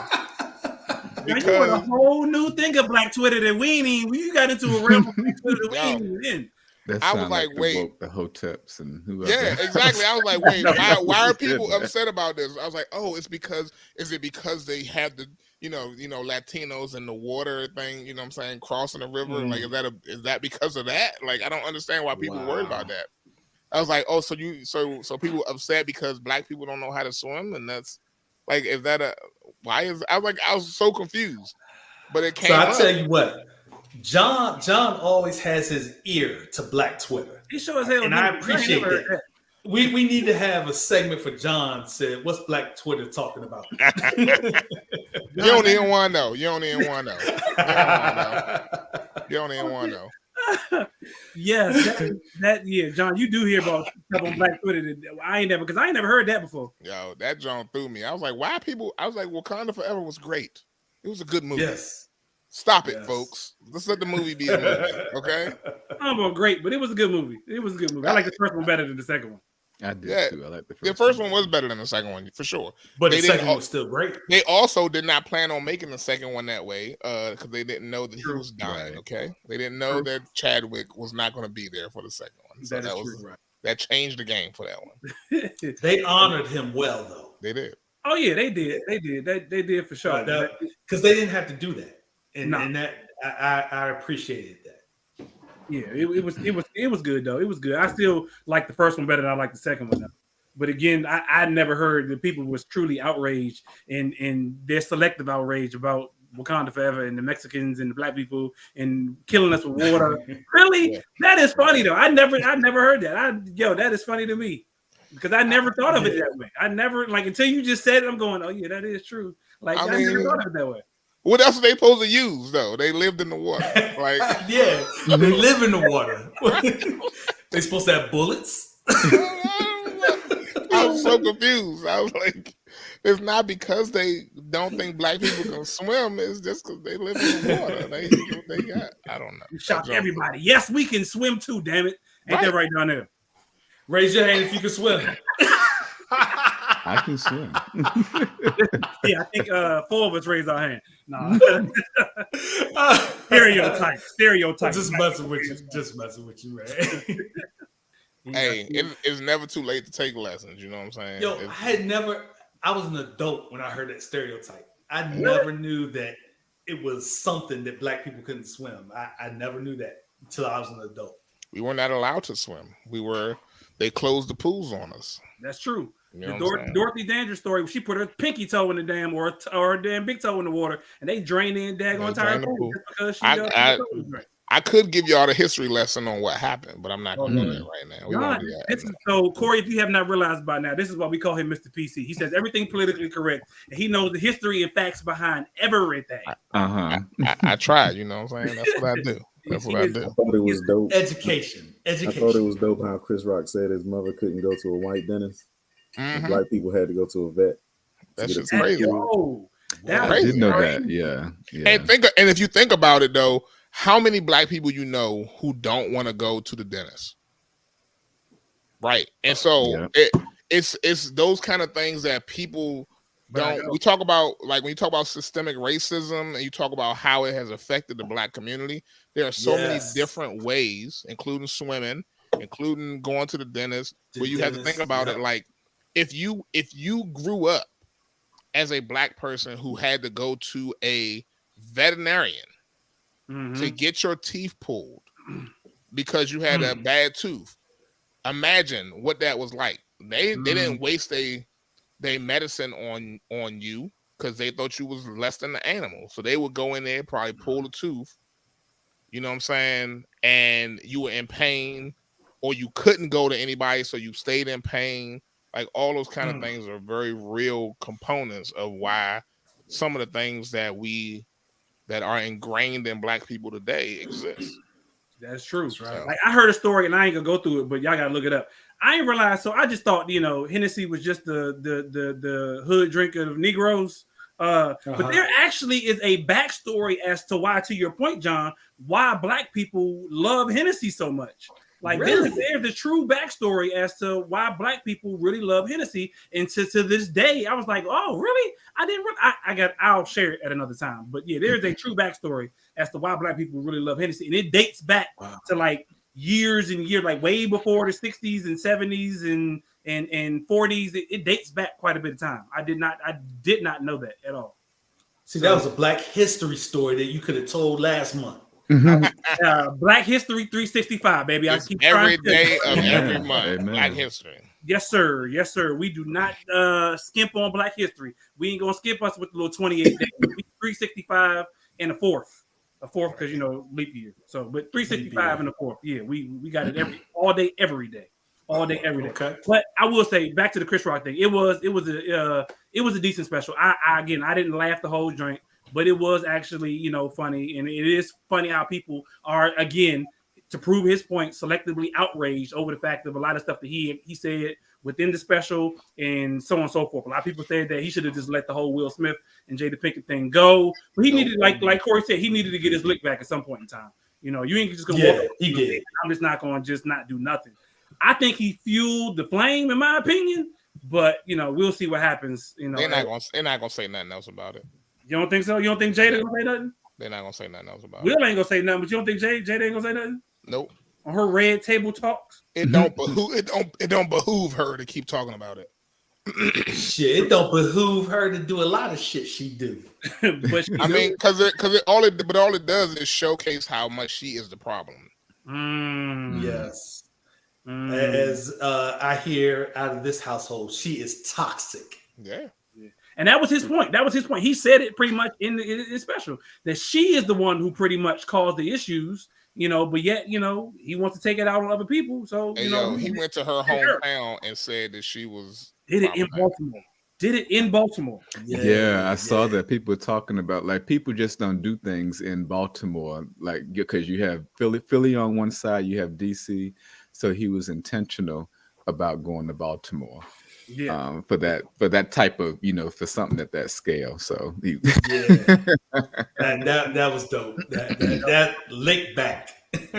Because you want a whole new thing of Black Twitter that we ain't even. You got into a realm of Black Twitter that we ain't even in. I was like, wait, the Hoteps and whoever. Yeah, exactly. I was like, wait, why are people upset about this? I was like, oh, is it because they have the you know Latinos in the water thing? You know what I'm saying, crossing the river? Like, is that because of that? Like, I don't understand why people are worried about that. I was like, oh, so people upset because Black people don't know how to swim, and that's like, is that I was so confused, but it came. So I tell you what. John always has his ear to Black Twitter. He sure as hell, and I appreciate that. We need to have a segment for John. Said, "What's Black Twitter talking about?" You don't even want to know. You don't even want to know. Yes, yeah, John, you do hear about stuff on Black Twitter that I ain't never heard that before. Yo, that John threw me. I was like, why people? I was like, Wakanda Forever was great. It was a good movie. Yes. Stop it, folks. Let's let the movie be a movie, okay? Great, but it was a good movie. I like the first one better than the second one. I did too. I like the first. The first one was better than the second one for sure. But the second one was still great. They also did not plan on making the second one that way because they didn't know that he was dying. Right. Okay, they didn't know that Chadwick was not going to be there for the second one. So that changed the game for that one. They honored him well, though. They did. Oh yeah, they did. They did for sure. Because they didn't have to do that. And that I appreciated that. Yeah, it was good though. It was good. I still like the first one better than I like the second one. But again, I never heard that people was truly outraged and their selective outrage about Wakanda Forever and the Mexicans and the Black people and killing us with water. Really? Yeah. That is funny though. I never heard that. That is funny to me because I never thought of it that way. I never until you just said it. I'm going, oh yeah, that is true. Like I never thought of it that way. What else are they supposed to use though? They lived in the water. Like yeah, they live in the water. They supposed to have bullets? I was so confused. I was like, it's not because they don't think Black people can swim. It's just because they live in the water. They got. I don't know. You shocked everybody. Yes, we can swim too. Damn it! Ain't that right down there? Raise your hand if you can swim. I can swim. Yeah, I think 4 of us raised our hand. No. Stereotype. Just messing with you, man. Hey, it's never too late to take lessons. You know what I'm saying? Yo, I was an adult when I heard that stereotype. I never knew that it was something that Black people couldn't swim. I never knew that until I was an adult. We were not allowed to swim. They closed the pools on us. That's true. You know Dorothy Dandridge story, she put her pinky toe in the dam or her damn big toe in the water, and they drained the daggone entire pool. I could give y'all the history lesson on what happened, but I'm not going to do that right now. We won't do that. So, Corey, if you have not realized by now, this is why we call him Mr. PC. He says everything politically correct, and he knows the history and facts behind everything. I tried, you know what I'm saying? That's what I do. That's what I do. I thought it was dope. Education. I thought it was dope how Chris Rock said his mother couldn't go to a white dentist. Mm-hmm. Black people had to go to a vet. That's just crazy. I didn't know that. Yeah. And if you think about it, though, how many Black people you know who don't want to go to the dentist? Right. And so it's those kind of things that people don't. We talk about, like when you talk about systemic racism and you talk about how it has affected the Black community, there are so many different ways, including swimming, including going to the dentist, where you have to think about it like, if you grew up as a Black person who had to go to a veterinarian to get your teeth pulled because you had a bad tooth, imagine what that was like. They didn't waste their medicine on you because they thought you was less than an animal. So they would go in there, probably pull the tooth, you know what I'm saying, and you were in pain, or you couldn't go to anybody, so you stayed in pain. Like all those kind of things are very real components of why some of the things that are ingrained in Black people today exist. That's true. That's right. Like I heard a story, and I ain't gonna go through it, but y'all gotta look it up. I ain't realized, so I just thought, Hennessy was just the hood drink of Negroes. But there actually is a backstory as to why, to your point, John, why Black people love Hennessy so much. Like there's the true backstory as to why Black people really love Hennessy, and to this day, I was like, oh, really? I didn't. I'll share it at another time. But yeah, there's a true backstory as to why Black people really love Hennessy, and it dates back to like years and years, like way before the 60s and 70s and 40s. It dates back quite a bit of time. I did not know that at all. See, that was a Black history story that you could have told last month. Black History 365, baby. I keep every day of every month. Amen. Black history. Yes, sir. Yes, sir. We do not skimp on Black history. We ain't gonna skip us with the little 28 days. 365 and a fourth because leap year. So, but 365 and a fourth. Yeah, we got it all day, every day. Okay. But I will say, back to the Chris Rock thing. It was a decent special. I didn't laugh the whole joint, but it was actually funny, and it is funny how people are, again, to prove his point, selectively outraged over the fact of a lot of stuff that he said within the special and so on and so forth. A lot of people said that he should have just let the whole Will Smith and Jada Pinkett thing go, but he needed, like Corey said, he needed to get his lick back at some point in time. You ain't just gonna walk up. He did. I'm just not gonna not do nothing. I think he fueled the flame, in my opinion, but we'll see what happens. They're not gonna say nothing else about it. You don't think so? You don't think Jada gonna say nothing? They're not gonna say nothing else about it. Will ain't gonna say nothing, but you don't think Jada ain't gonna say nothing? Nope. On her red table talks, it don't behoove her to keep talking about it. Shit, it don't behoove her to do a lot of shit she do. But because all it does is showcase how much she is the problem. Yes. As I hear out of this household, she is toxic. Yeah. And that was his point. He said it pretty much in his special, that she is the one who pretty much caused the issues, but yet, he wants to take it out on other people. So, he went to her hometown and said that she was did it in Baltimore. Yeah, I saw that people were talking about, like, people just don't do things in Baltimore, like, because you have Philly on one side, you have DC. So he was intentional about going to Baltimore. Yeah. For that type of, for something at that scale. So that was dope. That lick back.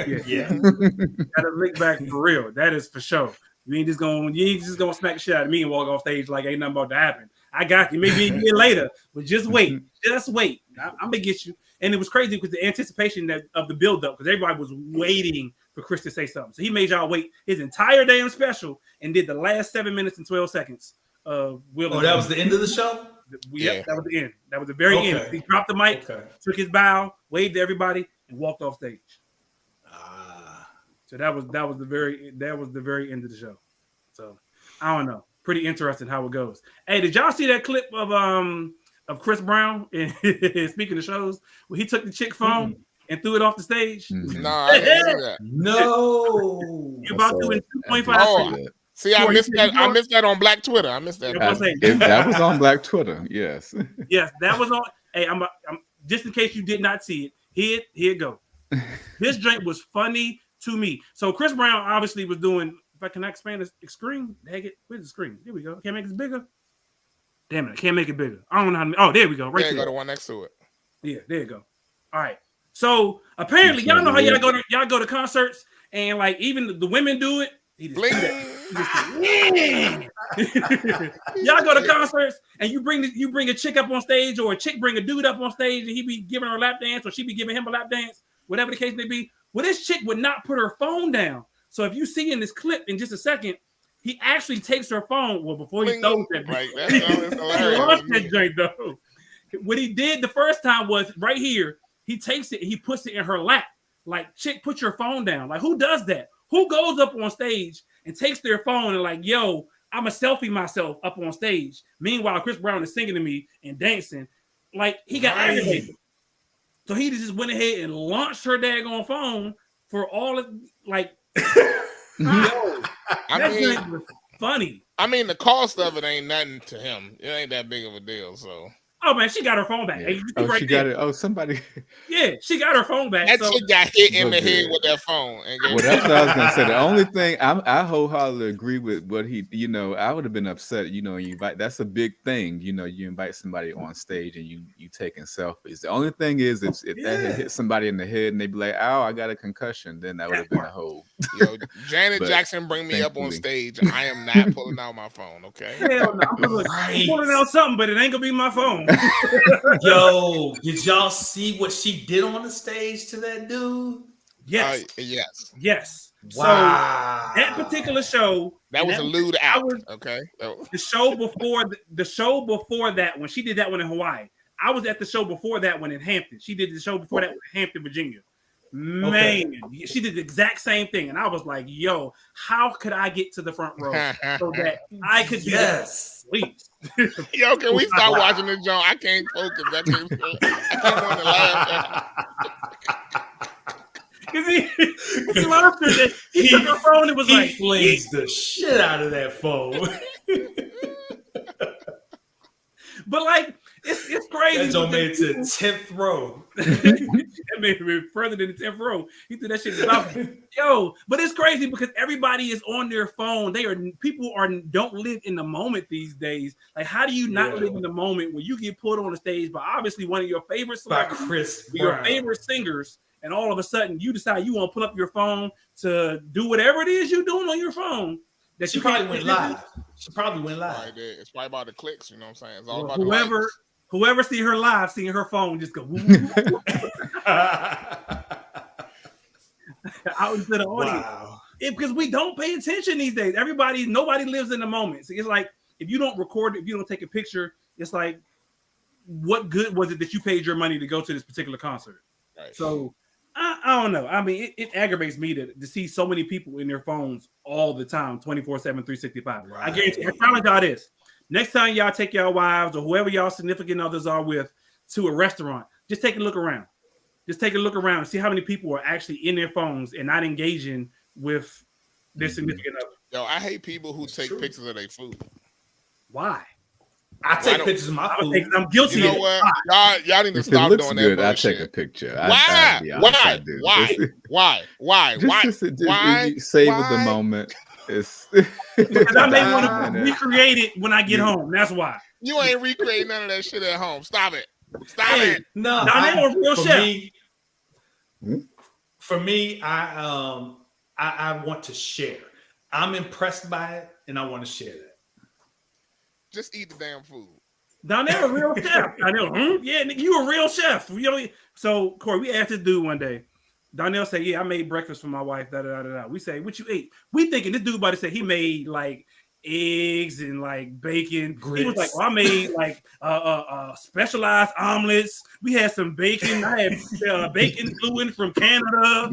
Yeah. That lick back for real. That is for sure. You ain't just gonna smack the shit out of me and walk off stage like ain't nothing about to happen. I got you. Maybe a year later, but just wait. Just wait. I'm gonna get you. And it was crazy because the anticipation of the build-up, because everybody was waiting for Chris to say something. So he made y'all wait his entire damn special and did the last 7 minutes and 12 seconds of Will. Oh, that was the end of the show? Yep, that was the end. That was the very end. He dropped the mic, took his bow, waved to everybody, and walked off stage. So that was the very end of the show. So I don't know. Pretty interesting how it goes. Hey, did y'all see that clip of Chris Brown in speaking of shows where he took the chick phone and threw it off the stage? No, I didn't see that. No. You're about to in 2.5 seconds. See, I missed that. I missed that on Black Twitter. I missed that. That was on Black Twitter. Yes. Yes, that was on. Hey, I'm just in case you did not see it. Here it go. This drink was funny to me. So Chris Brown obviously was doing. If I can expand the screen, where's the screen? Here we go. Can't make this bigger. Damn it, I can't make it bigger. I don't know how to. Oh, there we go. Right there. There you go, the one next to it. Yeah, there you go. All right. So apparently, y'all know how y'all go to concerts and like even the women do it. Y'all go to concerts and you bring a chick up on stage, or a chick bring a dude up on stage, and he be giving her a lap dance, or she be giving him a lap dance, whatever the case may be. Well, this chick would not put her phone down. So if you see in this clip in just a second, he actually takes her phone. Well, before he throws that, he lost that joint though. What he did the first time was right here. He takes it and he puts it in her lap. Like, chick, put your phone down. Like, who does that? Who goes up on stage and takes their phone and like, yo, I'm a selfie myself up on stage. Meanwhile, Chris Brown is singing to me and dancing. Like, he got aggravated. So he just went ahead and launched her daggone phone for all of, like, yo, that was funny. I mean, the cost of it ain't nothing to him. It ain't that big of a deal. So Oh man, she got her phone back. Yeah. Hey, Oh, right she there. got it. Oh, somebody. Yeah, she got her phone back. That So chick got hit in the Okay. head with that phone. Well, that's what I was gonna say. The only thing I wholeheartedly agree with what he, I would have been upset. You invite, that's a big thing. You invite somebody on stage and you taking selfies. The only thing is if that had hit somebody in the head and they be like, "Oh, I got a concussion," then that would have been a whole. Yo, Janet But Jackson, bring me up on thankfully. stage. I am not pulling out my phone. Okay. hell no. I'm pulling out something, but it ain't gonna be my phone. Yo, did y'all see what she did on the stage to that dude? Yes. Yes. Wow. So that particular show, that was a lewd act. Okay. The show before that, when she did that one in Hawaii, I was at the show before that one in Hampton. She did the show before that one in Hampton, Virginia. Man, she did the exact same thing, and I was like, "Yo, how could I get to the front row so that I could do that? Please." Yo, can we start watching this, John? I can't focus. I can't want to laugh. Because he laughed at it. He took her phone and was like, flings the shit out of that phone. But like, it's crazy. That Joe made it to 10th row. That made it further than the 10th row. He threw that shit about. Yo, but it's crazy because everybody is on their phone. People don't live in the moment these days. Like, how do you not live in the moment when you get put on the stage by obviously one of your favorite celebrities, your favorite singers, and all of a sudden you decide you want to pull up your phone to do whatever it is you're doing on your phone? That she probably went live. She probably went live. Right, it's probably about the clicks, you know what I'm saying? It's all about whoever see her live, seeing her phone, just go out into the audience. Wow. Because we don't pay attention these days. Nobody lives in the moment. So it's like if you don't record, if you don't take a picture, it's like, what good was it that you paid your money to go to this particular concert? Right. So I don't know. I mean, it aggravates me to see so many people in their phones all the time, 24/7, 365. Right. I guarantee I challenge y'all this. Next time y'all take y'all wives or whoever y'all significant others are with to a restaurant, just take a look around. Just take a look around and see how many people are actually in their phones and not engaging with their significant other. Yo, I hate people who take pictures of their food. Why? I take pictures of my food. I'm guilty. You know what? Y'all need to stop doing that. I take a picture. Why? Why? Just savor the moment. Because I may want to recreate it when I get home. That's why. You ain't recreating none of that shit at home. Stop it. Stop it. No, for me, I want to share. I'm impressed by it, and I want to share that. Just eat the damn food. Donnell, a real chef. Donnell, yeah, you a real chef. So, Corey, we asked this dude one day. Donnell said, "Yeah, I made breakfast for my wife." We say, "What you ate?" We thinking this dude about to say he made like eggs and like bacon. Grits. He was like, "Well, I made like specialized omelets. We had some bacon. I had bacon gluten from Canada."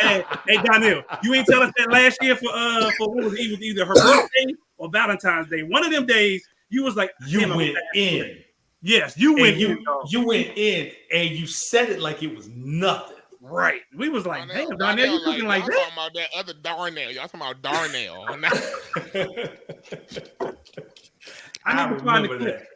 Hey Donnell, you ain't tell us that last year for what was it? It was either her birthday or Valentine's Day. One of them days, you was like, you went in. Yes, you went in. You went in and you said it like it was nothing. Right. We was like, damn, Darnell, you cooking like that? Y'all talking about that other Darnell. Y'all talking about Darnell. I need to find the clip.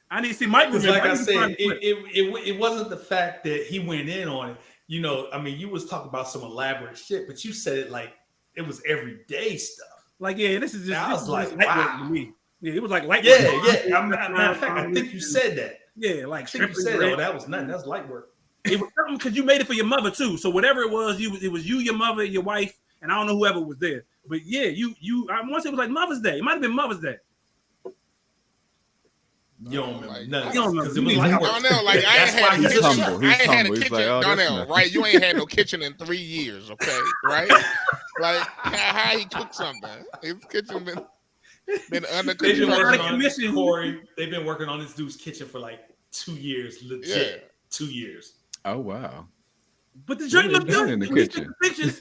I need to see Mike. Like I said, it wasn't the fact that he went in on it. You know, I mean, you was talking about some elaborate shit, but you said it like it was everyday stuff. Like, yeah, this is just. I was like, wow. To me. Yeah, it was like light work. Yeah. Matter of fact, I think you said that. Yeah, like I think you said, "Oh, that was nothing. That's light work." It was something because you made it for your mother too. So whatever it was, it was you, your mother, your wife, and I don't know whoever was there. But yeah, you. I once it was like Mother's Day. It might have been Mother's Day. You don't remember nothing. You don't remember. It was like Darnell, like I ain't had a kitchen. Humble. I ain't had a kitchen, like, Darnell, right? You ain't had no kitchen in 3 years, okay? Right? Like how he cooked something? His kitchen been under construction. Corey, they've been working on this dude's kitchen for like 2 years, legit. 2 years. Oh wow! But the joint looked good in the kitchen. The pictures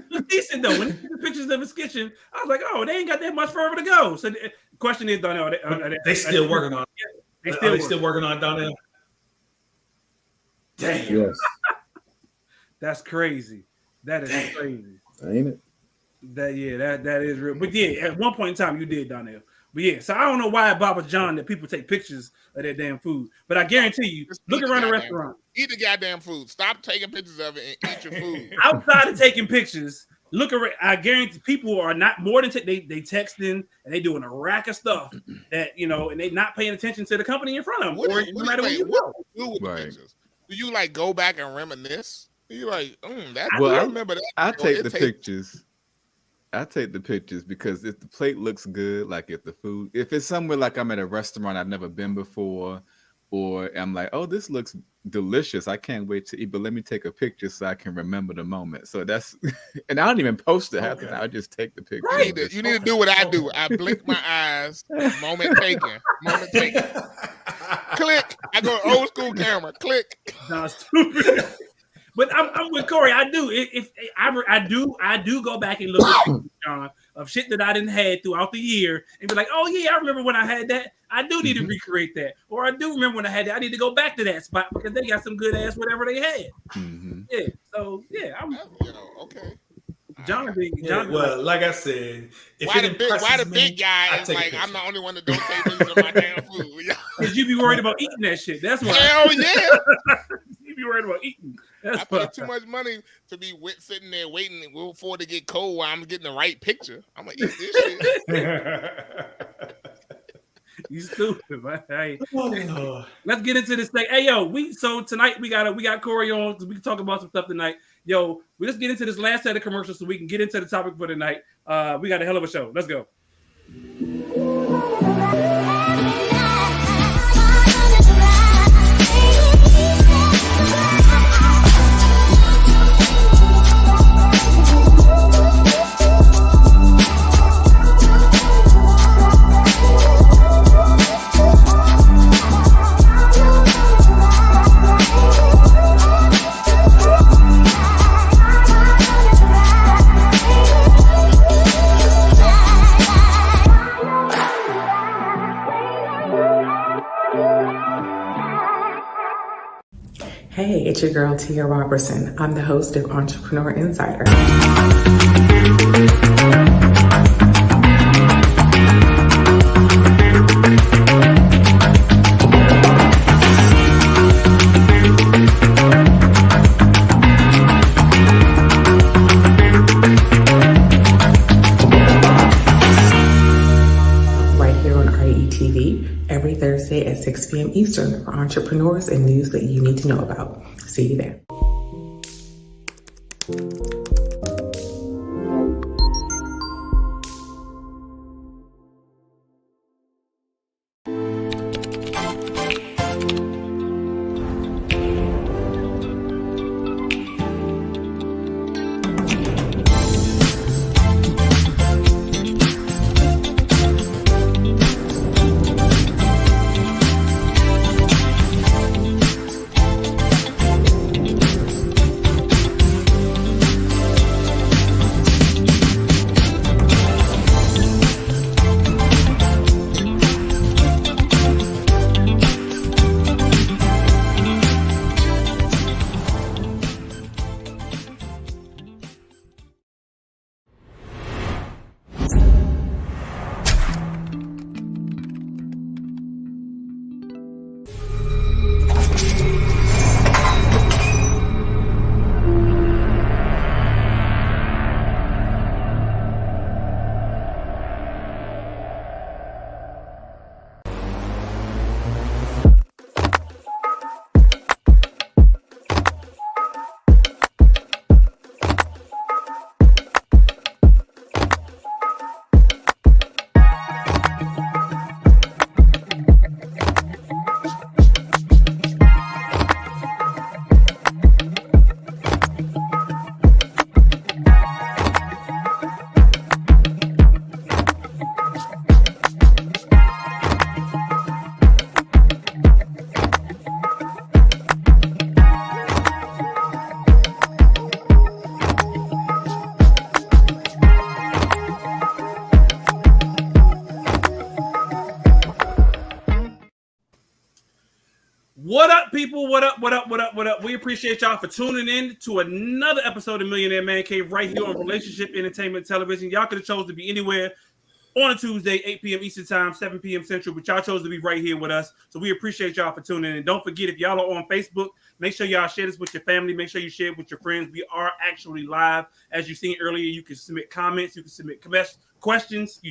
look decent though. When you see the pictures of his kitchen, I was like, "Oh, they ain't got that much further to go." So the question is, Donnell, they still working on it. Are they still working on Donnell? Damn. Yes. That's crazy. That is crazy. Ain't it? That is real. But yeah, at one point in time, you did, Donnell. But yeah, so I don't know why it bothers John that people take pictures of their damn food. But I guarantee you, look around the restaurant. Eat the goddamn food. Stop taking pictures of it and eat your food. Outside of taking pictures, look around. I guarantee people are not more than they texting and they doing a rack of stuff that and they not paying attention to the company in front of them. What do you do with the pictures? Do you like go back and reminisce? You like, I remember that. I take the pictures. I take the pictures because if the plate looks good, like if it's somewhere like I'm at a restaurant I've never been before, or I'm like, oh, this looks delicious, I can't wait to eat, but let me take a picture so I can remember the moment. So that's, and I don't even post it. Okay. I just take the picture. Right. You need to do what I do. I blink my eyes. Moment taken. Click. I go old school camera. Click. No, stupid. But I'm with Corey. I do. I do go back and look at pictures, John, of shit that I didn't had throughout the year and be like, oh yeah, I remember when I had that. I do need to recreate that, or I do remember when I had that. I need to go back to that spot because they got some good ass whatever they had. Mm-hmm. Yeah. So yeah, I'm okay. John. Well, like I said, why the big guy is like, I'm the only one that don't take pictures of my damn food? Because you be worried about eating that shit. That's why. Hell yeah. You be worried about eating. I pay too much money to be sitting there waiting for it to get cold while I'm getting the right picture. I'm gonna eat this shit. You stupid, man. Hey, let's get into this thing. Hey, yo, tonight we got Corey on because we can talk about some stuff tonight. Yo, we just get into this last set of commercials so we can get into the topic for tonight. We got a hell of a show. Let's go. Hey, it's your girl, Tia Robertson. I'm the host of Entrepreneur Insider. Every Thursday at 6 p.m. Eastern for entrepreneurs and news that you need to know about. See you there. What up, people? What up? We appreciate y'all for tuning in to another episode of Millionaire Man Cave right here on Relationship Entertainment Television. Y'all could have chose to be anywhere on a Tuesday, 8 p.m. Eastern Time, 7 p.m. Central. But y'all chose to be right here with us. So we appreciate y'all for tuning in. And don't forget, if y'all are on Facebook, make sure y'all share this with your family. Make sure you share it with your friends. We are actually live. As you seen earlier, you can submit comments. You can submit questions,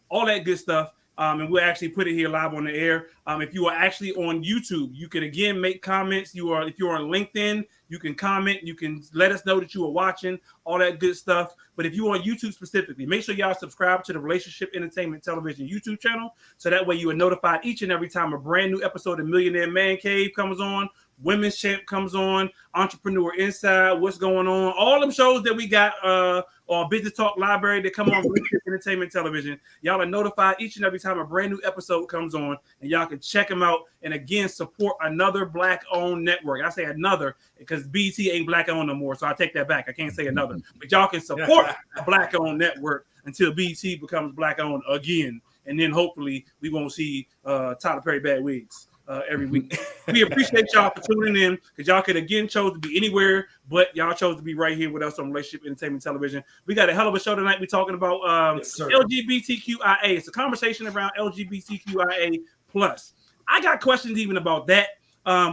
all that good stuff. And we'll actually put it here live on the air. If you are actually on YouTube, you can again make comments. If you're on LinkedIn, you can comment. You can let us know that you are watching, all that good stuff. But if you're on YouTube specifically, make sure y'all subscribe to the Relationship Entertainment Television YouTube channel. So that way you are notified each and every time a brand new episode of Millionaire Man Cave comes on, Women's Champ comes on, Entrepreneur Inside, What's Going On, all them shows that we got on Business Talk Library that come on Relationship Entertainment Television. Y'all are notified each and every time a brand new episode comes on, and y'all can check them out. And again, support another Black-owned network. I say another because BT ain't Black-owned no more, so I take that back. I can't say another. But y'all can support a Black-owned network until BT becomes Black-owned again. And then hopefully we won't see Tyler Perry bad wigs every week. We appreciate y'all for tuning in because y'all could again chose to be anywhere, but y'all chose to be right here with us on Relationship Entertainment Television. We got a hell of a show tonight. We're talking about LGBTQIA. It's a conversation around LGBTQIA plus. I got questions even about that.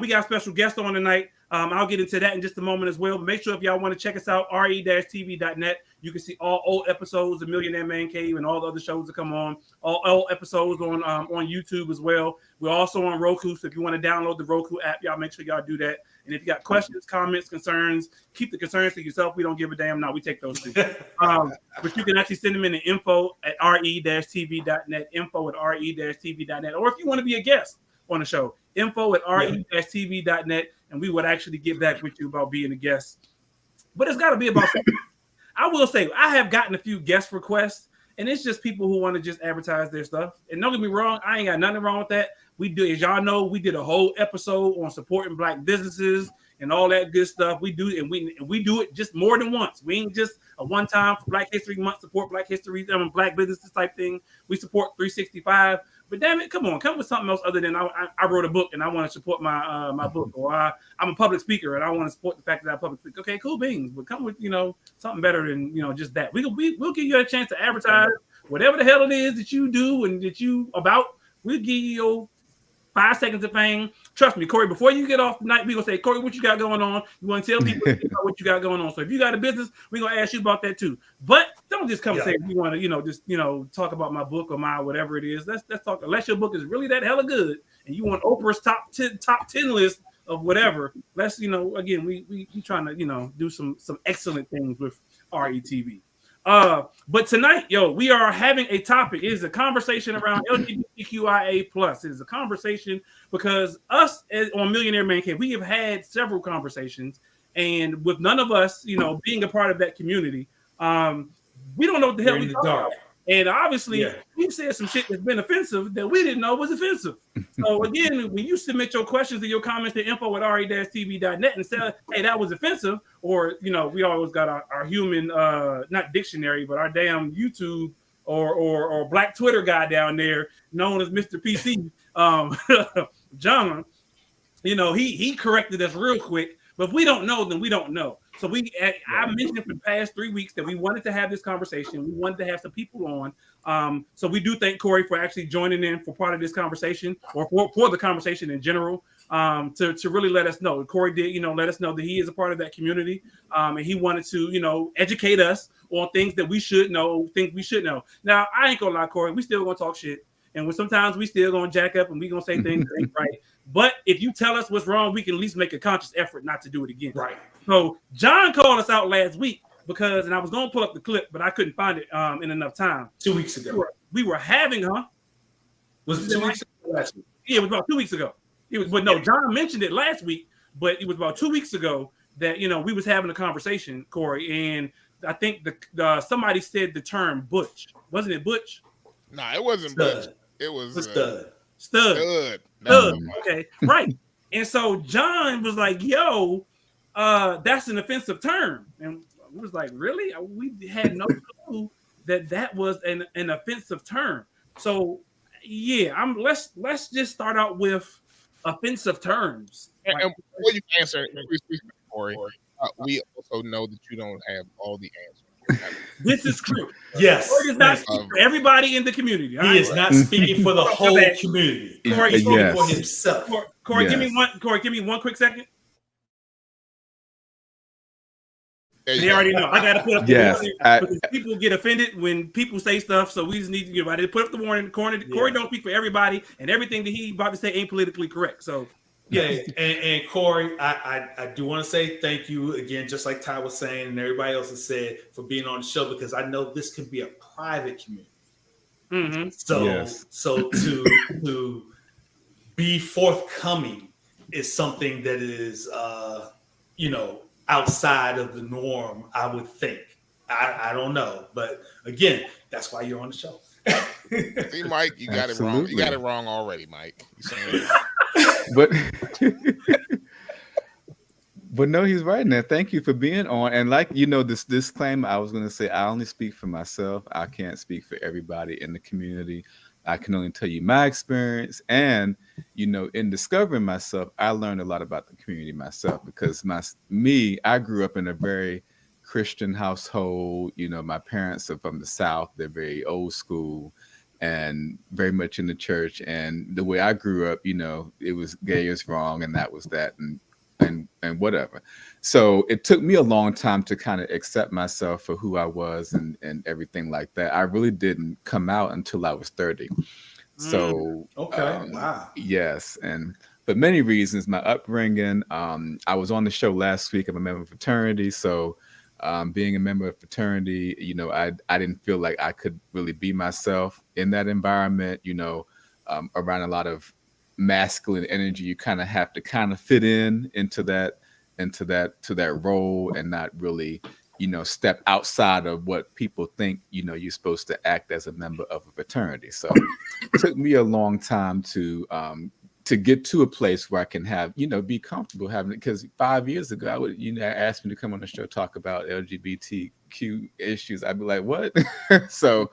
We got a special guest on tonight. I'll get into that in just a moment as well. But make sure if y'all want to check us out, re-tv.net. You can see all old episodes of Millionaire Man Cave and all the other shows that come on. All episodes on YouTube as well. We're also on Roku, so if you want to download the Roku app, y'all make sure y'all do that. And if you got questions, comments, concerns, keep the concerns to yourself. We don't give a damn. No, we take those too. But you can actually send them in to info@re-tv.net, info@re-tv.net. Or if you want to be a guest on the show, info@re-tv.net, and we would actually get back with you about being a guest. But it's got to be about something. I will say, I have gotten a few guest requests, and it's just people who want to just advertise their stuff. And don't get me wrong, I ain't got nothing wrong with that. We do, as y'all know, we did a whole episode on supporting Black businesses and all that good stuff. We do, and we do it just more than once. We ain't just a one-time for Black History Month support Black history, Black businesses type thing. We support 365. But damn it, come with something else other than I wrote a book and I want to support my my book, or I'm a public speaker and I want to support the fact that I'm a public speaker. Okay, cool beans, but come with something better than just that. We'll give you a chance to advertise whatever the hell it is that you do and that you about. We'll give you 5 seconds of fame. Trust me, Corey, before you get off tonight, we're going to say, Corey, what you got going on? You want to tell people what you got going on. So if you got a business, we're going to ask you about that too. But don't just come and say, you want to, just talk about my book or my whatever it is. Let's talk. Unless your book is really that hella good and you want Oprah's top 10 list of whatever, let's, again, we trying to, do some excellent things with RETV. But tonight, we are having a topic. It is a conversation around LGBTQIA plus. It is a conversation because us on Millionaire Man Cave, we have had several conversations, and with none of us, being a part of that community, we don't know what the hell we're talking about. And obviously, we said some shit that's been offensive that we didn't know was offensive. So again, when you submit your questions and your comments to info@re-tv.net and say, hey, that was offensive, or we always got our human not dictionary, but our damn YouTube or Black Twitter guy down there known as Mr. PC, John, he corrected us real quick. But if we don't know, then we don't know. So I mentioned for the past 3 weeks that we wanted to have this conversation. We wanted to have some people on. So we do thank Corey for actually joining in for part of this conversation, or for the conversation in general, to really let us know. Corey did, let us know that he is a part of that community, and he wanted to, educate us on things that we should know, things we should know. Now, I ain't gonna lie, Corey, we still gonna talk shit. And sometimes we still gonna jack up and we gonna say things that ain't right. But if you tell us what's wrong, we can at least make a conscious effort not to do it again. Right. So John called us out last week because, and I was gonna pull up the clip, but I couldn't find it in enough time. 2 weeks ago. We were having, Was it 2 weeks ago? Last week? Yeah, it was about 2 weeks ago. John mentioned it last week, but it was about 2 weeks ago that we was having a conversation, Corey, and I think somebody said the term butch. Wasn't it butch? Nah, it wasn't butch. It was stud. Okay, right. And so John was like, yo, that's an offensive term. And we was like, really? We had no clue that was an offensive term. So let's just start out with offensive terms. And before you answer, Corey, we also know that you don't have all the answers. This is true. Yes. Corey does not speak for everybody in the community. He is not speaking for the whole community. Corey is speaking for himself. Corey, give me one quick second. They already know. I got to put up the warning because people get offended when people say stuff. So we just need to get right. Put up the warning. Corey don't speak for everybody, and everything that he about to say ain't politically correct. So yeah, and Corey, I do want to say thank you again, just like Ty was saying, and everybody else has said, for being on the show, because I know this can be a private community. Mm-hmm. So to be forthcoming is something that is outside of the norm, I would think. I don't know. But again, that's why you're on the show. See, Mike, you got it wrong. You got it wrong already, Mike. But no, he's right now. Thank you for being on. And like, this disclaimer, I was going to say, I only speak for myself. I can't speak for everybody in the community. I can only tell you my experience. And, in discovering myself, I learned a lot about the community myself because I grew up in a very Christian household. My parents are from the South. They're very old school and very much in the church. And the way I grew up, it was gay is wrong. And that was that. And whatever. So it took me a long time to kind of accept myself for who I was and everything like that. I really didn't come out until I was 30. So wow. Yes. And for many reasons, my upbringing, I was on the show last week. I'm a member of a fraternity. So being a member of a fraternity, I didn't feel like I could really be myself in that environment, around a lot of masculine energy. You kind of have to fit into that role and not really step outside of what people think you're supposed to act as a member of a fraternity. So it took me a long time to get to a place where I can have be comfortable having it, because 5 years ago I would asked me to come on the show talk about LGBTQ issues, I'd be like, what? So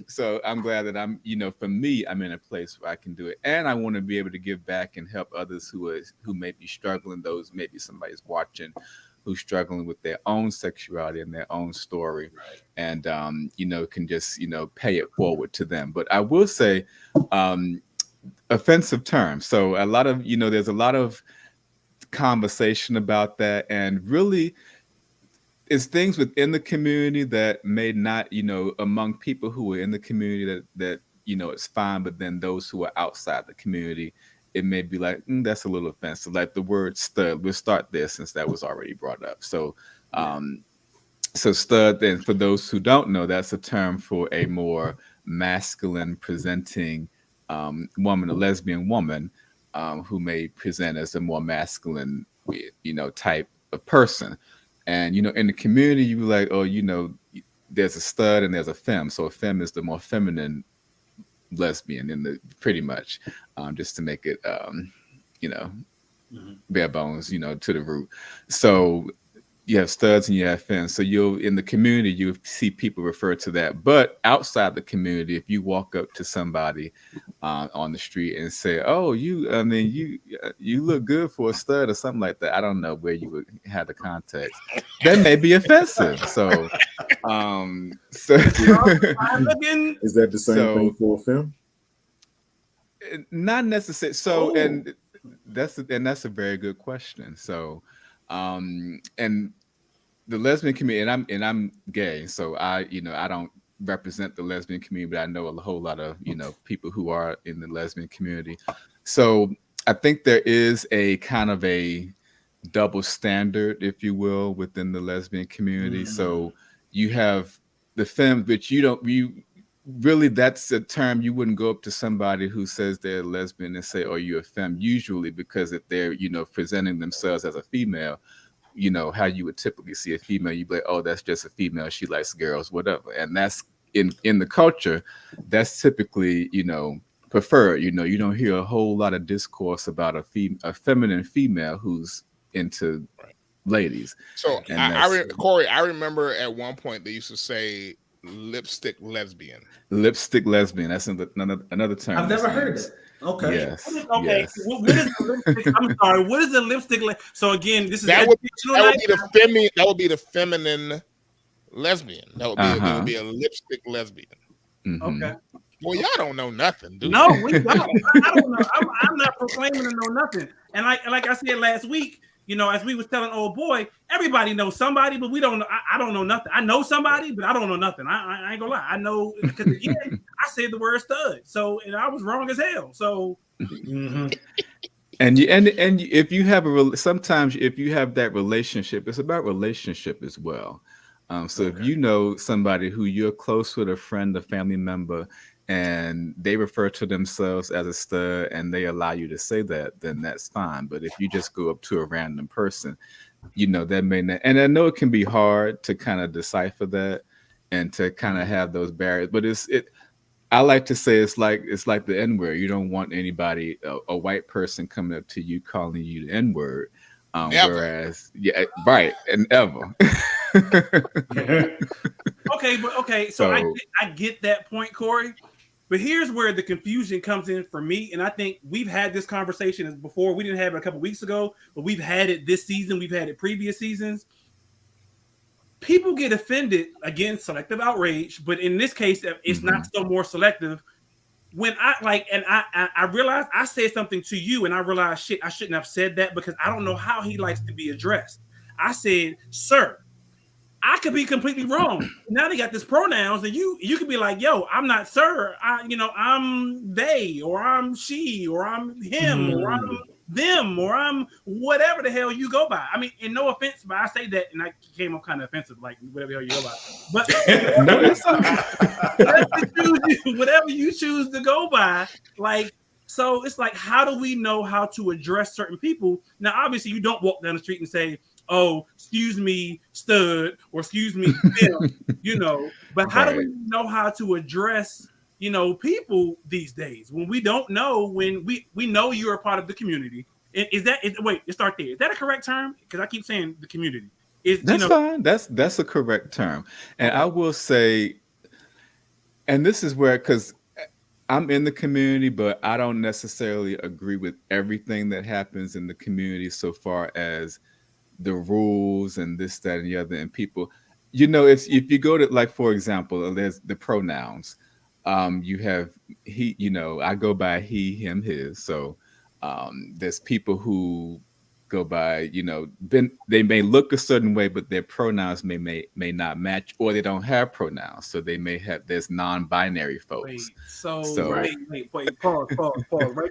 so I'm glad that I'm for me, I'm in a place where I can do it, and I want to be able to give back and help others who may be struggling, those maybe somebody's watching who's struggling with their own sexuality and their own story, and can just pay it forward to them. But I will say offensive terms. So a lot of, there's a lot of conversation about that, and really it's things within the community that may not, among people who are in the community that it's fine, but then those who are outside the community, it may be like, that's a little offensive. Like the word stud, we'll start there since that was already brought up. So, so stud, and for those who don't know, that's a term for a more masculine presenting woman, a lesbian woman, who may present as a more masculine, type of person. And, in the community, you like, oh, there's a stud and there's a femme. So a femme is the more feminine lesbian pretty much, just to make it, bare bones, to the root. So you have studs and you have femmes. So in the community, you see people refer to that. But outside the community, if you walk up to somebody on the street and say, "Oh, you look good for a stud," or something like that, I don't know where you would have the context. That may be offensive. So, is that the same thing for a femme? Not necessarily. So, and that's a very good question. So, and the lesbian community, and I'm gay, so I don't represent the lesbian community, but I know a whole lot of people who are in the lesbian community. So I think there is a kind of a double standard, if you will, within the lesbian community. Mm-hmm. So you have the femme, which you really, that's a term you wouldn't go up to somebody who says they're lesbian and say, "Oh, you're a femme," usually, because if they're presenting themselves as a female, how you would typically see a female, you'd be like, "Oh, that's just a female, she likes girls," whatever. And that's in the culture, that's typically preferred. You don't hear a whole lot of discourse about a feminine female who's into ladies. So Corey, I remember at one point they used to say lipstick lesbian. Lipstick lesbian. That's another term. I've never heard it. Okay. Yes. Okay. Yes. What is the lipstick? I'm sorry. What is the lipstick? So again, this is that would be the feminine lesbian. That would be there would be a lipstick lesbian. Okay. Well, y'all don't know nothing, do you? No, we don't. I don't know. I'm not proclaiming to know nothing. And like I said last week, you know, as we was telling old boy, everybody knows somebody, but we don't know. I don't know nothing. I know somebody, but I don't know nothing. I ain't gonna lie. I know because again, I said the word stud, so and I was wrong as hell. So. And if you have sometimes if you have that relationship, it's about relationship as well. So if you know somebody who you're close with, a friend, a family member, and they refer to themselves as a stud and they allow you to say that, then that's fine. But if you just go up to a random person, you know, that may not, and I know it can be hard to kind of decipher that and to kind of have those barriers, but I like to say it's like the N-word. You don't want anybody, a white person coming up to you calling you the N-word. Whereas, yeah, right, and ever. Okay. So I get that point, Corey. But here's where the confusion comes in for me. And I think we've had this conversation before. We didn't have it a couple weeks ago, but we've had it this season. We've had it previous seasons. People get offended against selective outrage, but in this case, it's not so more selective. When I realized I said something to you, and I realized shit, I shouldn't have said that because I don't know how he likes to be addressed. I said, "Sir, I could be completely wrong." Now they got this pronouns, and you could be like, "Yo, I'm not sir. I'm they, or I'm she, or I'm him, or I'm them, or I'm whatever the hell you go by." I mean, and no offense, but I say that, and I came up kind of offensive, like whatever the hell you go by. But no, it's okay. Whatever you choose to go by, like. So it's like, how do we know how to address certain people? Now, obviously, you don't walk down the street and say, "Oh, excuse me, stud," or "Excuse me, Phil," you know. But how do we know how to address, people these days when we don't know, when we know you're a part of the community? Wait, let's start there. Is that a correct term? Because I keep saying the community. That's fine. That's a correct term. And I will say, and this is where, because I'm in the community, but I don't necessarily agree with everything that happens in the community so far as the rules and this, that, and the other. And people, if you go to, like, for example, there's the pronouns. You have he, I go by he, him, his. So there's people who go by, they may look a certain way, but their pronouns may not match, or they don't have pronouns. So they may have, there's non-binary folks. Wait, pause right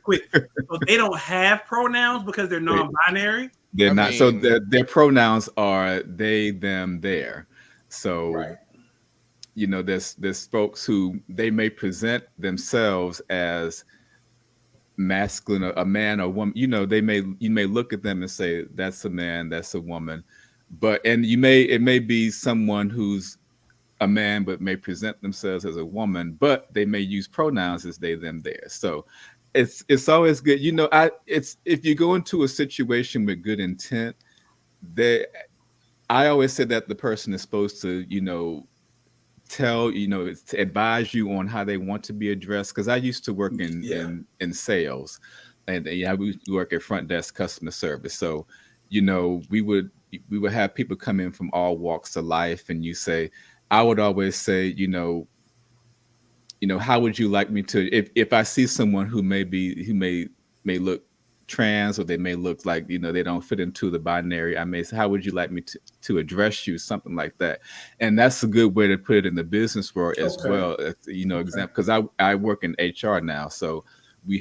quick. So they don't have pronouns because they're non-binary? They're not. So their pronouns are they, them, their. So, there's folks who they may present themselves as masculine, a man or woman. You may look at them and say that's a man, that's a woman, and it may be someone who's a man but may present themselves as a woman, but they may use pronouns as they, them, their. So it's always good, if you go into a situation with good intent, I always say that the person is supposed to to advise you on how they want to be addressed. Because I used to work in sales, and we work at front desk customer service. So, we would have people come in from all walks of life, and I would always say, how would you like me to, if I see someone who may look trans, or they may look like, they don't fit into the binary, I may say, how would you like me to address you? Something like that. And that's a good way to put it in the business world as well. Example, because I work in HR now. So we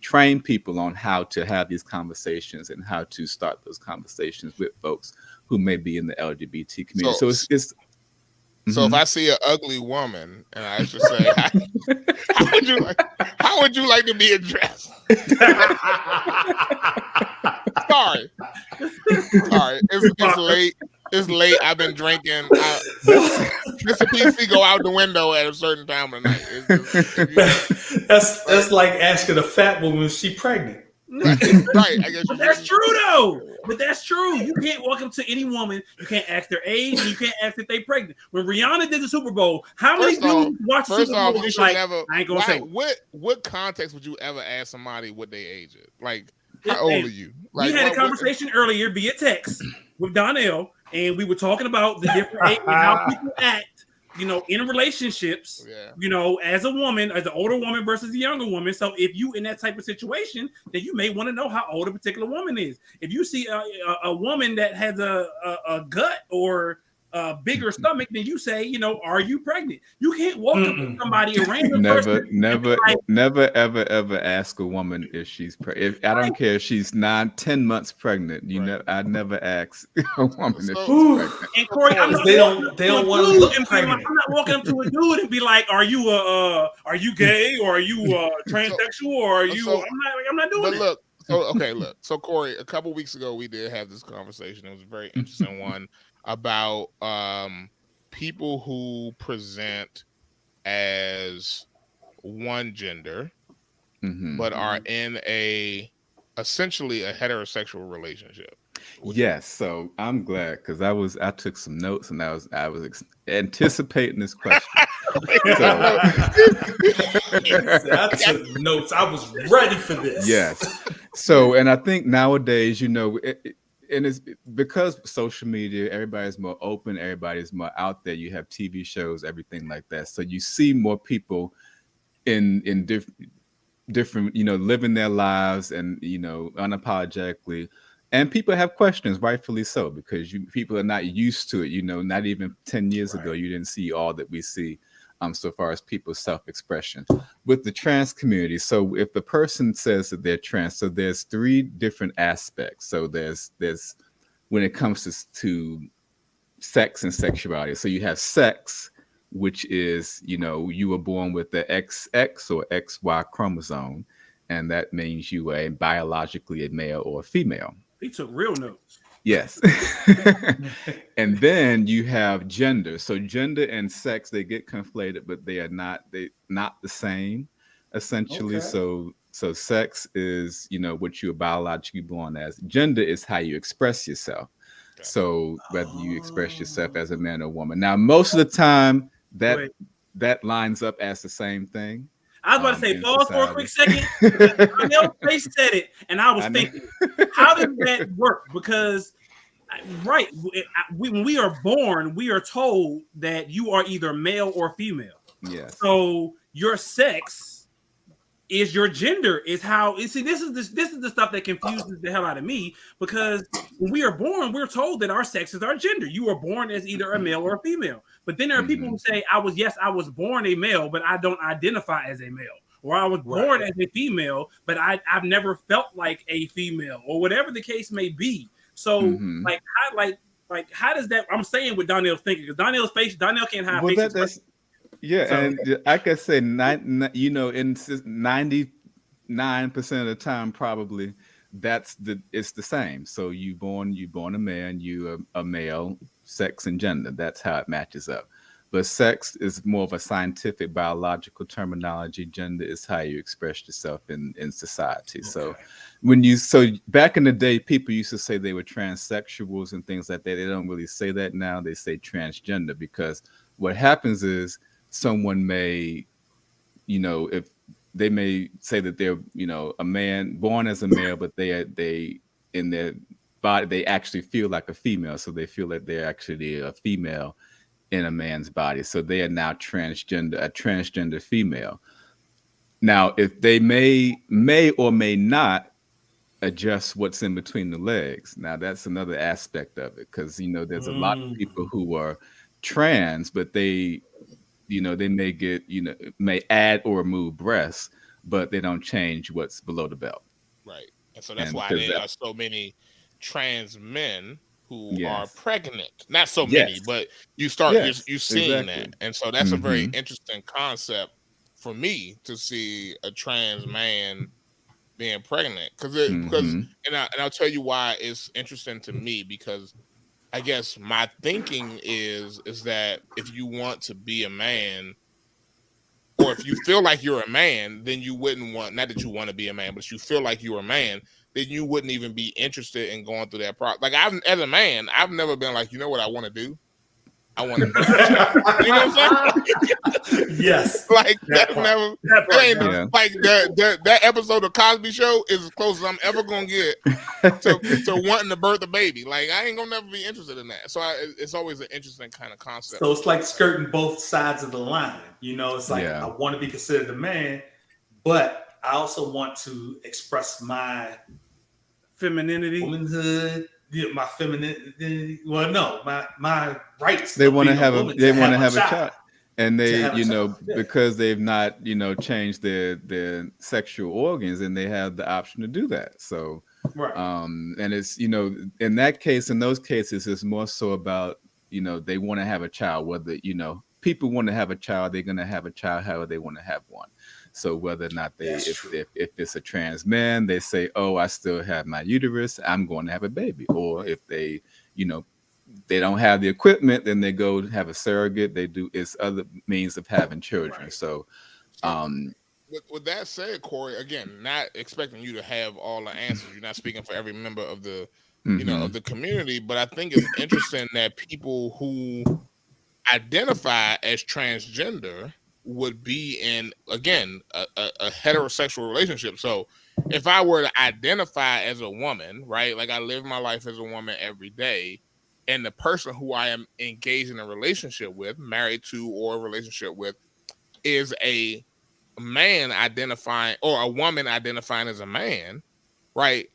train people on how to have these conversations and how to start those conversations with folks who may be in the LGBT community. So it's So if I see an ugly woman and I should say, how would you like to be addressed? Sorry, it's late. It's late. I've been drinking. Mr. PC go out the window at a certain time of the night. That's like asking a fat woman if she's pregnant. Right. I guess. But that's true though. But that's true. You can't walk up to any woman. You can't ask their age. And you can't ask if they pregnant. When Rihanna did the Super Bowl, how many dudes watch the Super Bowl? I ain't gonna say. What context would you ever ask somebody what they age is? Like, how old are you? Like, we had a conversation earlier via text with Donnell, and we were talking about the different age and how people act, you know, in relationships, you know, as a woman, as an older woman versus a younger woman. So if you in that type of situation, then you may want to know how old a particular woman is. If you see a woman that has a gut or a bigger stomach, then you say, you know, are you pregnant? You can't walk up to somebody, a random person. Never, ever ask a woman if she's pregnant. I don't care if she's 9-10 months pregnant. I never ask a woman if she's pregnant. And Corey, they don't want to look pregnant. I'm not walking up to a dude and be like, are you gay, or are you transsexual, or are you? I'm not doing it. Look. So Corey, a couple weeks ago, we did have this conversation. It was a very interesting one about people who present as one gender, but are in essentially a heterosexual relationship. Yes, so I'm glad because I took some notes and I was anticipating this question. I took notes. I was ready for this. Yes. So, and I think nowadays, you know, and it's because social media, everybody's more open, everybody's more out there. You have TV shows, everything like that. So you see more people in different, you know, living their lives and, you know, unapologetically. And people have questions, rightfully so, because people are not used to it. You know, not even 10 years ago, you didn't see all that we see so far as people's self-expression. With the trans community, so if the person says that they're trans, so there's 3 different aspects. So there's when it comes to sex and sexuality. So you have sex, which is, you know, you were born with the XX or XY chromosome, and that means you are biologically a male or a female. He took real notes. Yes. And then you have gender. So gender and sex, they get conflated, but they're not the same, essentially. Okay. So sex is, you know, what you're biologically born as. Gender is how you express yourself. Okay. So whether you express yourself as a man or woman. Now, most of the time that lines up as the same thing. I was about to say, pause for a quick second. Danielle's face said it, and I was thinking, how does that work? Because, when we are born, we are told that you are either male or female. Yes. So your sex is your gender. Is how. See, this is the stuff that confuses the hell out of me, because when we are born, we're told that our sex is our gender. You are born as either a male or a female. But then there are people who say, I was born a male, but I don't identify as a male. Or I was born as a female, but I've never felt like a female, or whatever the case may be. So how does that? I'm saying what Donnell's thinking, because Donnell can't hide faces. And I could say, you know, in 99% of the time, probably it's the same. So you born a man, you a male, sex and gender. That's how it matches up. But sex is more of a scientific, biological terminology. Gender is how you express yourself in society. Okay. So back in the day, people used to say they were transsexuals and things like that. They don't really say that now. They say transgender, because what happens is someone may, you know, if they may say that they're, you know, a man born as a male, but they in their body, they actually feel like a female. So they feel like they're actually a female in a man's body. So they are now a transgender female. Now, if they may or may not adjust what's in between the legs. Now, that's another aspect of it, because, you know, there's a lot of people who are trans, but they may get, you know, may add or remove breasts, but they don't change what's below the belt. Right. And so that's why there are so many trans men who are pregnant. Not so many, but you're seeing that. And so that's a very interesting concept for me to see a trans man being pregnant. And I'll tell you why it's interesting to me, because I guess my thinking is that if you want to be a man, or if you feel like you're a man, then you wouldn't want, not that you want to be a man, but you feel like you're a man, then you wouldn't even be interested in going through that process. Like, as a man, I've never been like, you know what I want to do? I want to birth a child. You know what I'm saying? Yes. Like that ain't like that episode of Cosby Show is as close as I'm ever gonna get to wanting to birth a baby. Like I ain't gonna never be interested in that. So it's always an interesting kind of concept. So it's like skirting both sides of the line. You know, it's like I want to be considered a man, but I also want to express my femininity, womanhood. My femininity. Well, no, my rights. They want to have a child, and they, because they've not, changed their sexual organs, and they have the option to do that. So, and it's, in that case, in those cases, it's more so about, they want to have a child. Whether people want to have a child, they're going to have a child however they want to have one. So whether or not if it's a trans man, they say, oh, I still have my uterus, I'm going to have a baby. Or if they, they don't have the equipment, then they go have a surrogate. It's other means of having children. Right. So, with that said, Corey, again, not expecting you to have all the answers. You're not speaking for every member of the, of the community, but I think it's interesting that people who identify as transgender would be in, again, a heterosexual relationship. So if I were to identify as a woman, right, like I live my life as a woman every day, and the person who I am engaged in a relationship with, married to, or a relationship with, is a man identifying, or a woman identifying as a man, right?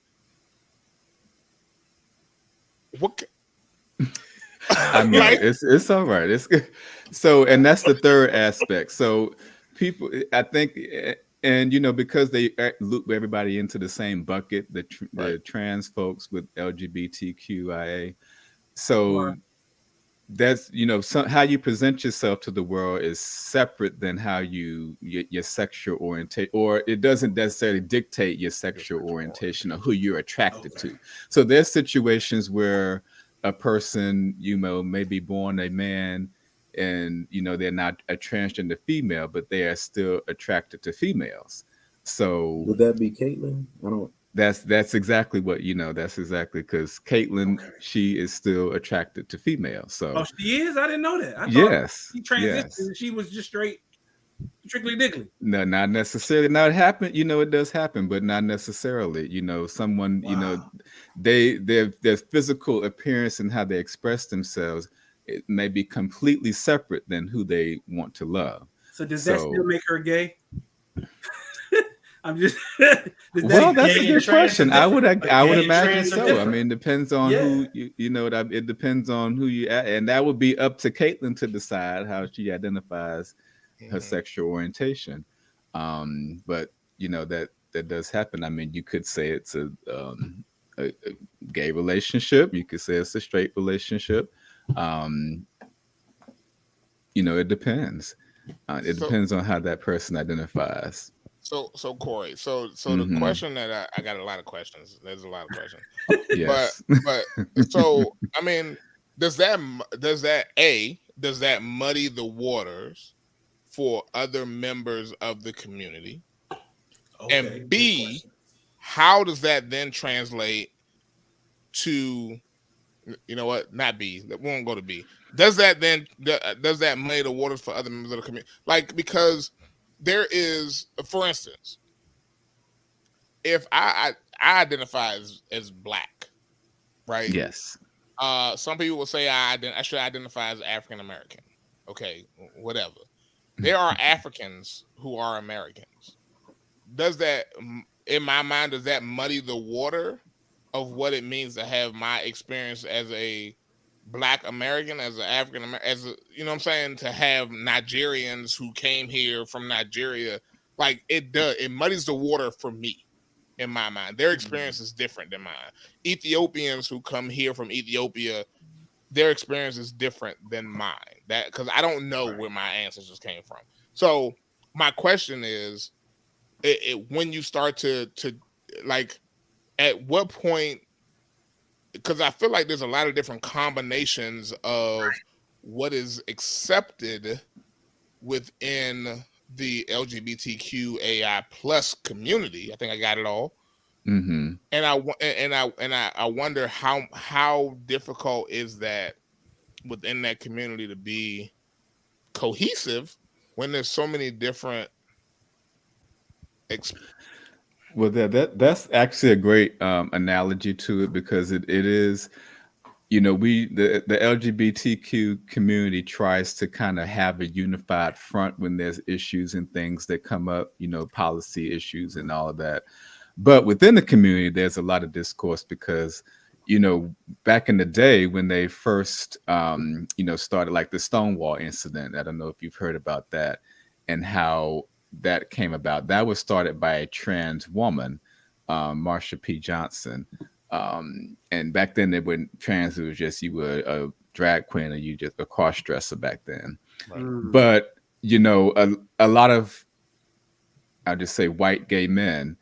What? I mean, it's all right. It's good. So, and that's the third aspect. So people, I think, and because they loop everybody into the same bucket, the trans folks with LGBTQIA. So that's, how you present yourself to the world is separate than how your sexual orientation, or it doesn't necessarily dictate your sexual orientation or who you're attracted to. So there's situations where a person, may be born a man and, they're not a transgender female, but they are still attracted to females. So would that be Caitlyn? That's exactly what, that's exactly, because Caitlyn, she is still attracted to females. So she is? I didn't know that. I thought she transitioned and she was just strictly dickly. No, not necessarily. Now it happened, it does happen, but not necessarily. Someone, their physical appearance and how they express themselves, it may be completely separate than who they want to love. So does that still make her gay? I'm just. Well, that's a good question. I would imagine so. I mean, depends on who it depends on who you, and that would be up to Caitlyn to decide how she identifies her sexual orientation. But that does happen. I mean, you could say it's a gay relationship. You could say it's a straight relationship. It depends. It depends on how that person identifies. So Corey, the question that I got a lot of questions. There's a lot of questions. Yes. But so I mean, does that muddy the waters for other members of the community? Okay, and B, how does that then translate to, not B, that won't go to B. Does that muddy the waters for other members of the community? Like, because there is, for instance, if I identify as black, right? Yes. Some people will say I should identify as African American. Okay, whatever. There are Africans who are Americans. Does that, in my mind, does that muddy the water of what it means to have my experience as a Black American, as an African American, what I'm saying, to have Nigerians who came here from Nigeria? Like, it muddies the water for me, in my mind. Their experience is different than mine. Ethiopians who come here from Ethiopia, their experience is different than mine. That, because I don't know where my ancestors came from. So my question is, when you start to like, at what point, because I feel like there's a lot of different combinations of what is accepted within the LGBTQAI plus community. I think I got it all. Mm-hmm. And I wonder how difficult is that within that community to be cohesive when there's so many different well, that's actually a great analogy to it, because it is, you know, the LGBTQ community tries to kind of have a unified front when there's issues and things that come up, you know, policy issues and all of that. But within the community, there's a lot of discourse because, you know, back in the day when they first, you know, started, like the Stonewall incident, I don't know if you've heard about that and how that came about. That was started by a trans woman, Marsha P. Johnson. And back then they weren't trans, it was just you were a drag queen or you just a cross dresser back then. Right. But, you know, a lot of, I'll just say white gay men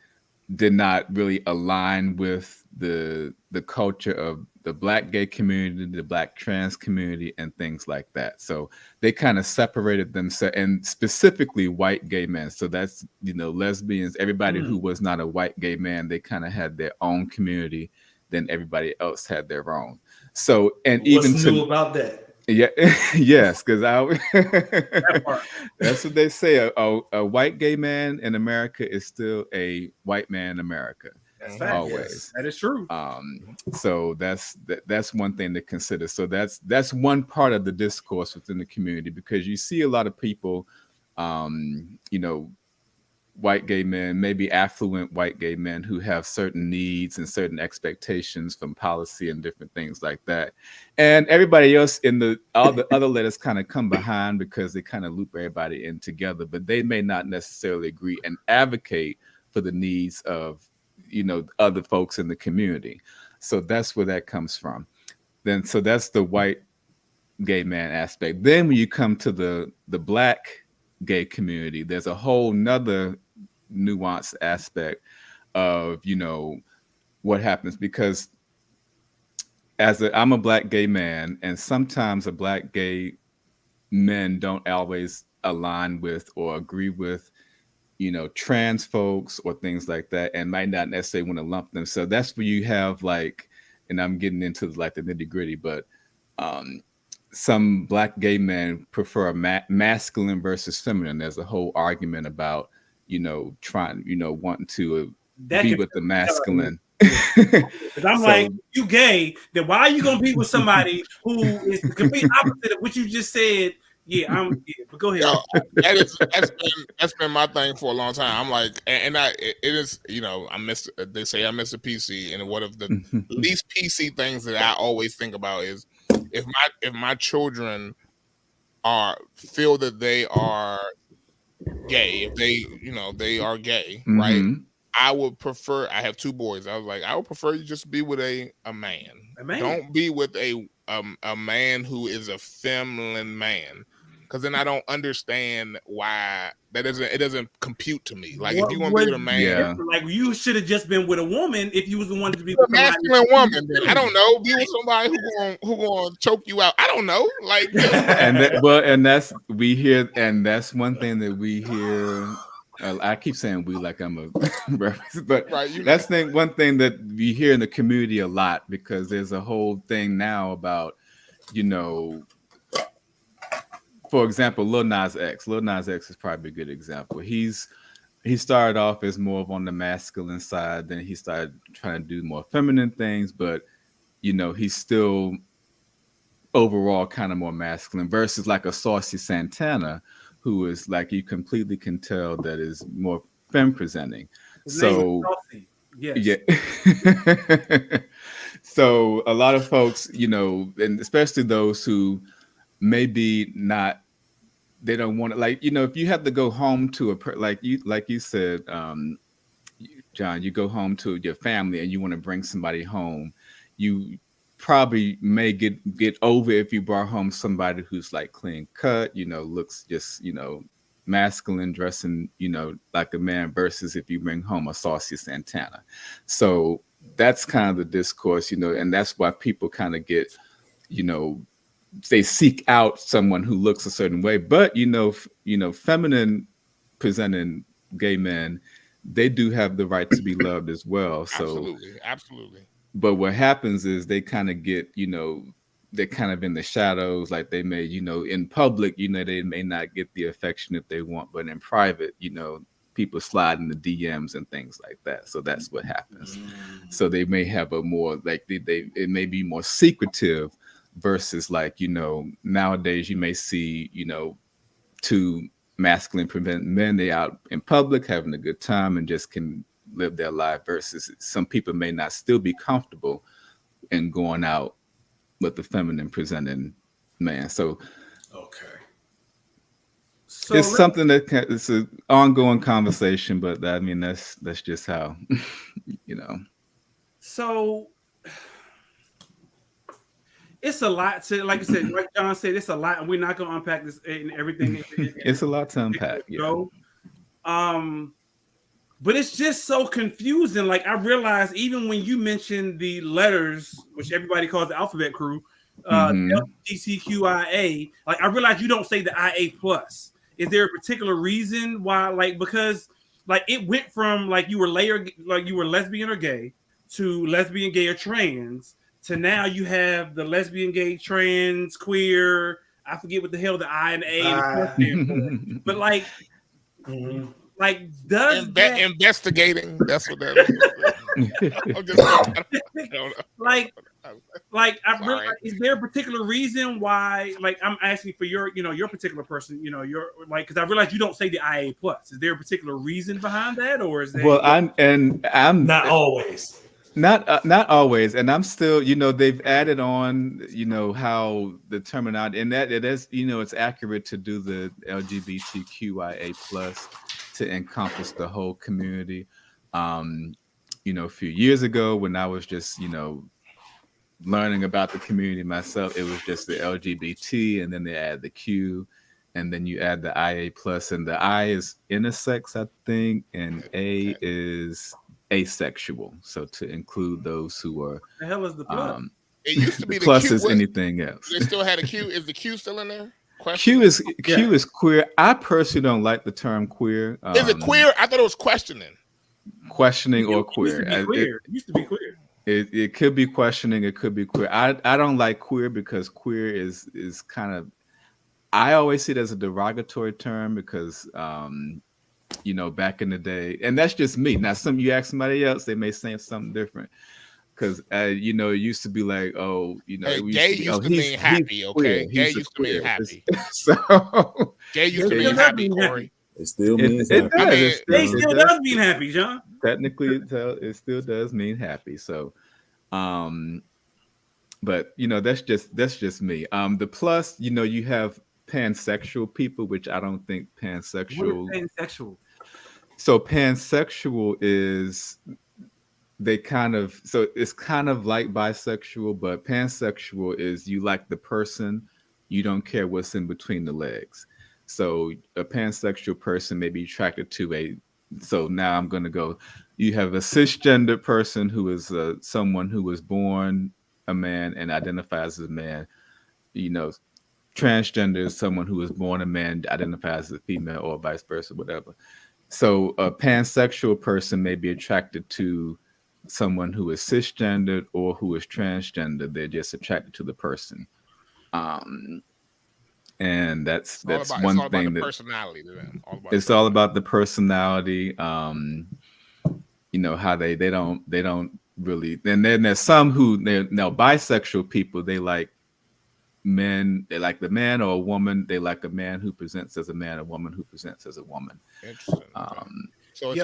did not really align with the culture of the Black gay community, the Black trans community, and things like that. So they kind of separated themselves, and specifically white gay men. So that's, you know, lesbians, everybody who was not a white gay man, they kind of had their own community. Then everybody else had their own. So, and what's even new about that? Yeah, yes, because that's what they say. A white gay man in America is still a white man in America. That's fact. Always. Yes, that is true. So that's one thing to consider. So that's one part of the discourse within the community, because you see a lot of people, you know, white gay men, maybe affluent white gay men who have certain needs and certain expectations from policy and different things like that. And everybody else in all the other letters kind of come behind because they kind of loop everybody in together, but they may not necessarily agree and advocate for the needs of, you know, other folks in the community. So that's where that comes from. So that's the white gay man aspect. Then when you come to the Black gay community, there's a whole nother nuanced aspect of, you know, what happens, because I'm a Black gay man, and sometimes a Black gay men don't always align with or agree with, you know, trans folks or things like that, and might not necessarily want to lump them. So that's where you have, like, and I'm getting into like the nitty gritty, but some Black gay men prefer masculine versus feminine. There's a whole argument about, you know, wanting to be with the masculine. Because I'm like, you gay, then why are you gonna be with somebody who is the complete opposite of what you just said? Yeah, but go ahead. That's been my thing for a long time. I'm like, it is, you know, they say I'm Mr. PC, and one of the least PC things that I always think about is if my children feel that they are gay, if they are gay, right? I would prefer. I have two boys. I was like, I would prefer you just be with a man. Don't be with a man who is a feminine man, because then I don't understand why it doesn't compute to me. Like, if you want to be with a man, like, you should have just been with a woman if you was the one to be with a masculine woman. Then I don't know, be with somebody who gonna choke you out. I don't know, like. and that's one thing that we hear. I keep saying we like I'm a reference, but that's one thing that we hear in the community a lot, because there's a whole thing now about, you know, for example, Lil Nas X. Lil Nas X is probably a good example. He started off as more of on the masculine side, then he started trying to do more feminine things, but, you know, he's still overall kind of more masculine, versus like a Saucy Santana, who is like, you completely can tell that is more femme presenting. So yeah. So a lot of folks, you know, and especially those who maybe not, they don't want to, like, you know, if you have to go home to like you said, John, you go home to your family and you want to bring somebody home, you probably may get over if you brought home somebody who's like clean cut, you know, looks just, you know, masculine, dressing, you know, like a man, versus if you bring home a Saucy Santana. So that's kind of the discourse, you know, and that's why people kind of get, you know, they seek out someone who looks a certain way. But you know, feminine presenting gay men, they do have the right to be loved as well. So absolutely. But what happens is they kind of get, you know, they're kind of in the shadows, like they may, in public, they may not get the affection that they want, but in private, people slide in the DMs and things like that. So that's what happens. So they may have a more like it may be more secretive versus like, nowadays you may see, two masculine men, they out in public having a good time and just can live their life, versus some people may not still be comfortable in going out with the feminine presenting man. So it's something that it's an ongoing conversation, but I mean that's just how So it's a lot to, like I said, like John said, it's a lot, and we're not going to unpack this and everything. It's a lot to unpack. Yeah. But it's just so confusing. Like I realized, even when you mentioned the letters, which everybody calls the alphabet crew, LGBTQIA, like I realized you don't say the IA plus. Is there a particular reason why? Like because like it went from like you were lesbian or gay to lesbian, gay, or trans to now you have the lesbian, gay, trans, queer. I forget what the hell the I and A and the but like. Like does investigating? That's what that is. like I really, is there a particular reason why? Like I'm asking for your particular person. Your like because I realize you don't say the IA plus. Is there a particular reason behind that, or is that? Well, I'm not always. Not always, and I'm still, they've added on, how the terminology, and that it is, it's accurate to do the LGBTQIA plus to encompass the whole community. A few years ago when I was just, learning about the community myself, it was just the LGBT, and then they add the Q, and then you add the IA plus, and the I is intersex, I think, and A is asexual, so to include those who are the hell is the plus? It used to be the plus Q. is anything else. They still had a Q. Is the Q still in there? Q is queer. I personally don't like the term queer. Is it queer? I thought it was questioning or queer. It used to be queer. It could be questioning. It could be queer. I don't like queer because queer is kind of, I always see it as a derogatory term because back in the day, and that's just me. Now, you ask somebody else, they may say something different. Because it used to be like, gay used to mean happy, okay? Gay used to mean happy. So gay used to mean happy, Corey. It still means happy. It still does mean happy, John. Technically, it still does mean happy. So, but that's just me. The plus, you have pansexual people, which I don't think pansexual. What is pansexual? So pansexual is it's kind of like bisexual, but pansexual is you like the person, you don't care what's in between the legs. So a pansexual person may be attracted to so now I'm going to go, you have a cisgender person who is someone who was born a man and identifies as a man. Transgender is someone who was born a man, identifies as a female, or vice versa, whatever. So a pansexual person may be attracted to someone who is cisgendered or who is transgender. They're just attracted to the person. And that's one thing that personality to them. It's all about the personality. How they don't really, and then there's some who now bisexual people, they like men, they like the man or a woman, they like a man who presents as a man, a woman who presents as a woman. Interesting. So it's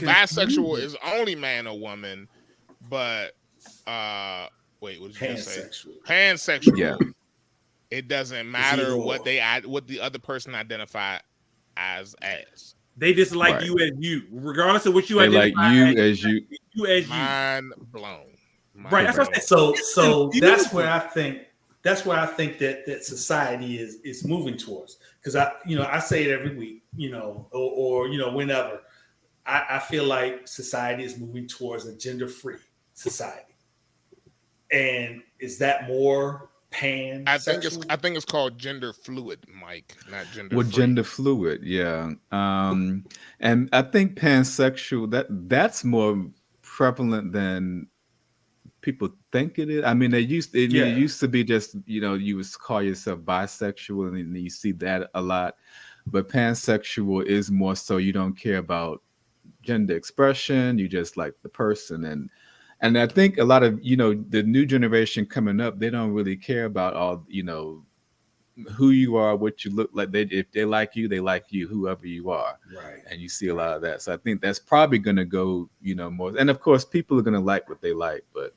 bisexual is only man or woman, but wait, what did you say? Pansexual. Yeah. It doesn't matter what the other person identify as. They just like you as you, regardless of what you identify. They like you as you. You as you. Mind blown. Right. That's what so that's where I think that society is moving towards. Because I say it every week, or whenever. I feel like society is moving towards a gender-free society. And is that more pan? I think it's called gender fluid, Mike, not gender. Well, gender fluid, yeah. And I think pansexual that's more prevalent than people think it is. I mean, it used to be just, you would call yourself bisexual, and you see that a lot. But pansexual is more so you don't care about gender expression, you just like the person. And I think a lot of, the new generation coming up, they don't really care about all, who you are, what you look like. If they like you, whoever you are. Right. And you see a lot of that. So I think that's probably going to go, more. And of course, people are going to like what they like. But,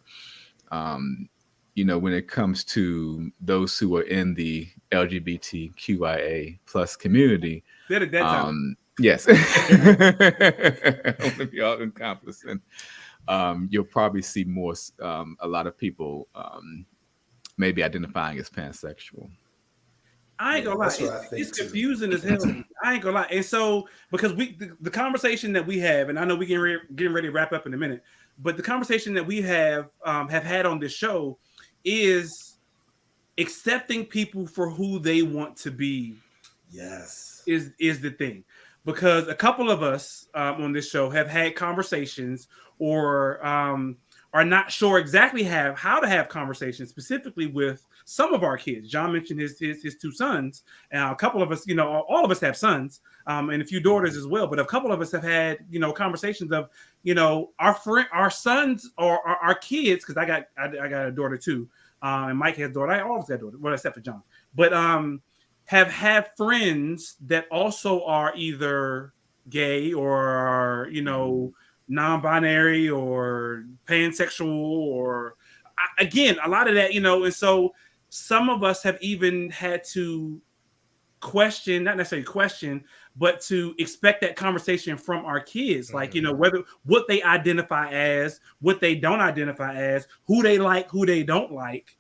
when it comes to those who are in the LGBTQIA plus community, they're at that time. Yes. I want to be all encompassing. You'll probably see more, a lot of people maybe identifying as pansexual. I ain't gonna lie, it's confusing as hell. I ain't gonna lie. And so, because the conversation that we have, and I know we getting ready to wrap up in a minute, but the conversation that we have had on this show is accepting people for who they want to be. Yes, is the thing. Because a couple of us on this show have had conversations or are not sure exactly how to have conversations, specifically with some of our kids. John mentioned his two sons. A couple of us, all of us have sons and a few daughters as well. But a couple of us have had, conversations of, our sons or our kids, because I got a daughter too. And Mike has a daughter. I always got a daughter, well, except for John. But have had friends that also are either gay or non-binary or pansexual, or again, a lot of that, and so some of us have even had to question, not necessarily question, but to expect that conversation from our kids, like, whether what they identify as, what they don't identify as, who they like, who they don't like.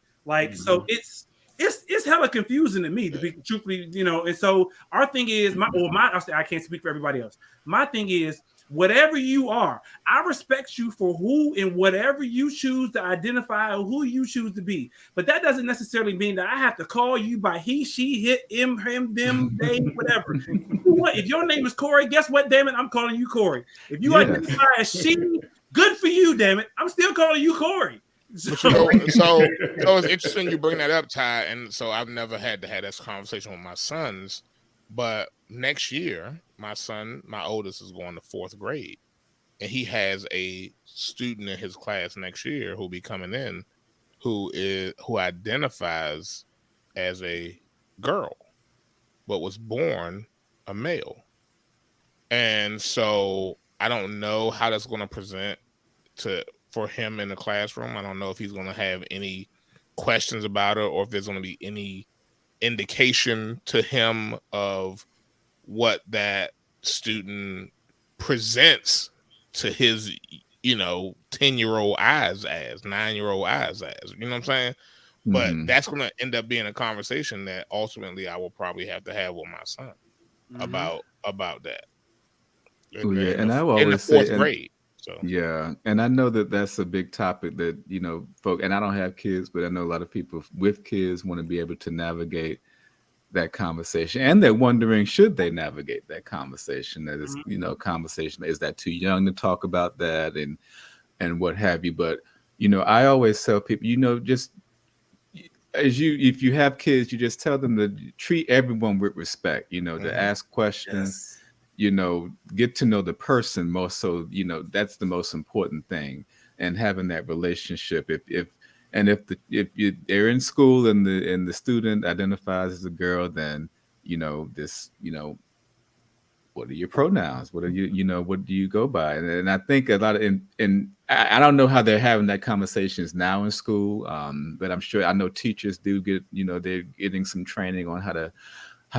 So it's hella confusing to me, to be truthfully, and so our thing is, I can't speak for everybody else. My thing is, whatever you are, I respect you for who and whatever you choose to identify or who you choose to be. But that doesn't necessarily mean that I have to call you by he, she, him, them, they, whatever. What if your name is Corey? Guess what? Damn it, I'm calling you Corey. If you identify as she, good for you. Damn it, I'm still calling you Corey. So it's interesting you bring that up, Ty. And so I've never had to have this conversation with my sons, but next year, my oldest, is going to 4th grade, and he has a student in his class next year who'll be coming in, who identifies as a girl, but was born a male. And so I don't know how that's going to present for him in the classroom. I don't know if he's going to have any questions about it, or if there's going to be any indication to him of what that student presents to his, 10-year-old eyes as, 9-year-old eyes as, you know what I'm saying? But that's going to end up being a conversation that ultimately I will probably have to have with my son about that. And I always in the 4th grade. So yeah, and I know that that's a big topic that folk. And I don't have kids, but I know a lot of people with kids want to be able to navigate that conversation, and they're wondering, should they navigate that conversation? That is, conversation, is that too young to talk about that, and what have you? But I always tell people, just if you have kids, you just tell them to treat everyone with respect. To ask questions. Yes. Get to know the person more. So, that's the most important thing. And having that relationship. If they're in school and the student identifies as a girl, then, what are your pronouns? What are what do you go by? And I think a lot of, and I don't know how they're having that conversations now in school. But I'm sure, I know teachers do get, they're getting some training on how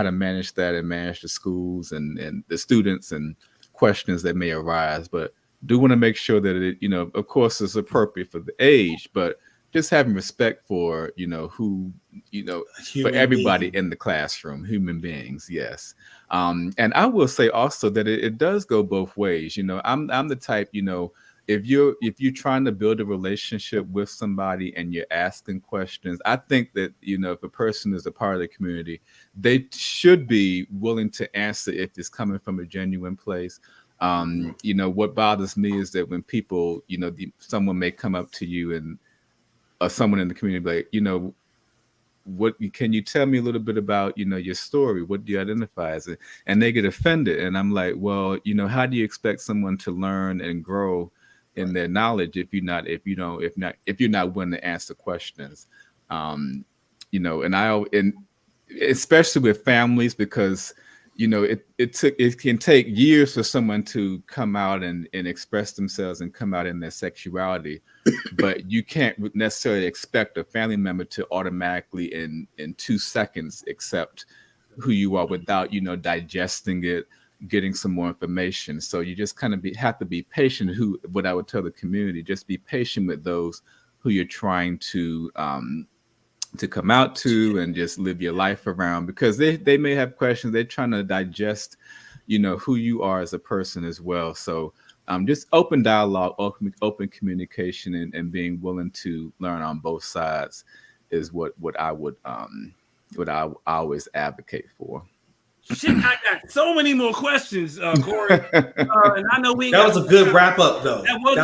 to manage that and manage the schools and the students and questions that may arise. But do want to make sure that it, of course, is appropriate for the age, but just having respect for, who, for everybody in the classroom, human beings. Yes. And I will say also that it does go both ways. I'm the type, if you're trying to build a relationship with somebody and you're asking questions, I think that, if a person is a part of the community, they should be willing to answer if it's coming from a genuine place. What bothers me is that when people, someone may come up to you and someone in the community, like, you know, what can you tell me a little bit about, you know, your story? What do you identify as? And they get offended. And I'm like, well, you know, how do you expect someone to learn and grow in their knowledge if you're not willing to answer questions? You know, and especially with families, because, you know, it can take years for someone to come out and express themselves and come out in their sexuality. But you can't necessarily expect a family member to automatically in 2 seconds accept who you are without, you know, digesting it, getting some more information. So you just kind of have to be patient. What I would tell the community, just be patient with those who you're trying to come out to and just live your life around, because they may have questions. They're trying to digest, you know, who you are as a person as well. So just open dialogue, open communication, and being willing to learn on both sides is what I would what I always advocate for. Shit, I got so many more questions, Corey. And I know that was a good wrap up, though. That was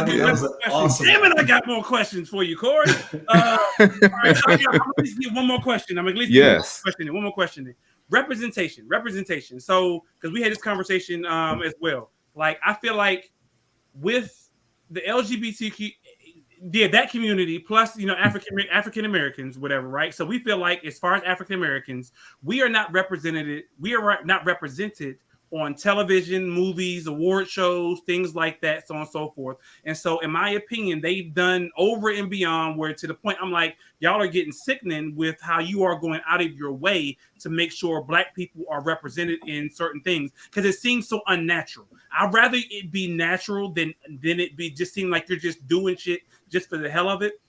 awesome. Damn it, I got more questions for you, Corey. All right, so I'm gonna at least get one more question. I'm gonna at least get one more question. Representation. So, because we had this conversation as well. Like, I feel like with the LGBTQ, that community plus, you know, African Americans, whatever, right? So we feel like, as far as African Americans, we are not represented. We are not represented on television, movies, award shows, things like that, so on and so forth. And so, in my opinion, they've done over and beyond, where to the point I'm like, y'all are getting sickening with how you are going out of your way to make sure Black people are represented in certain things, because it seems so unnatural. I'd rather it be natural than it be just seem like you're just doing shit just for the hell of it.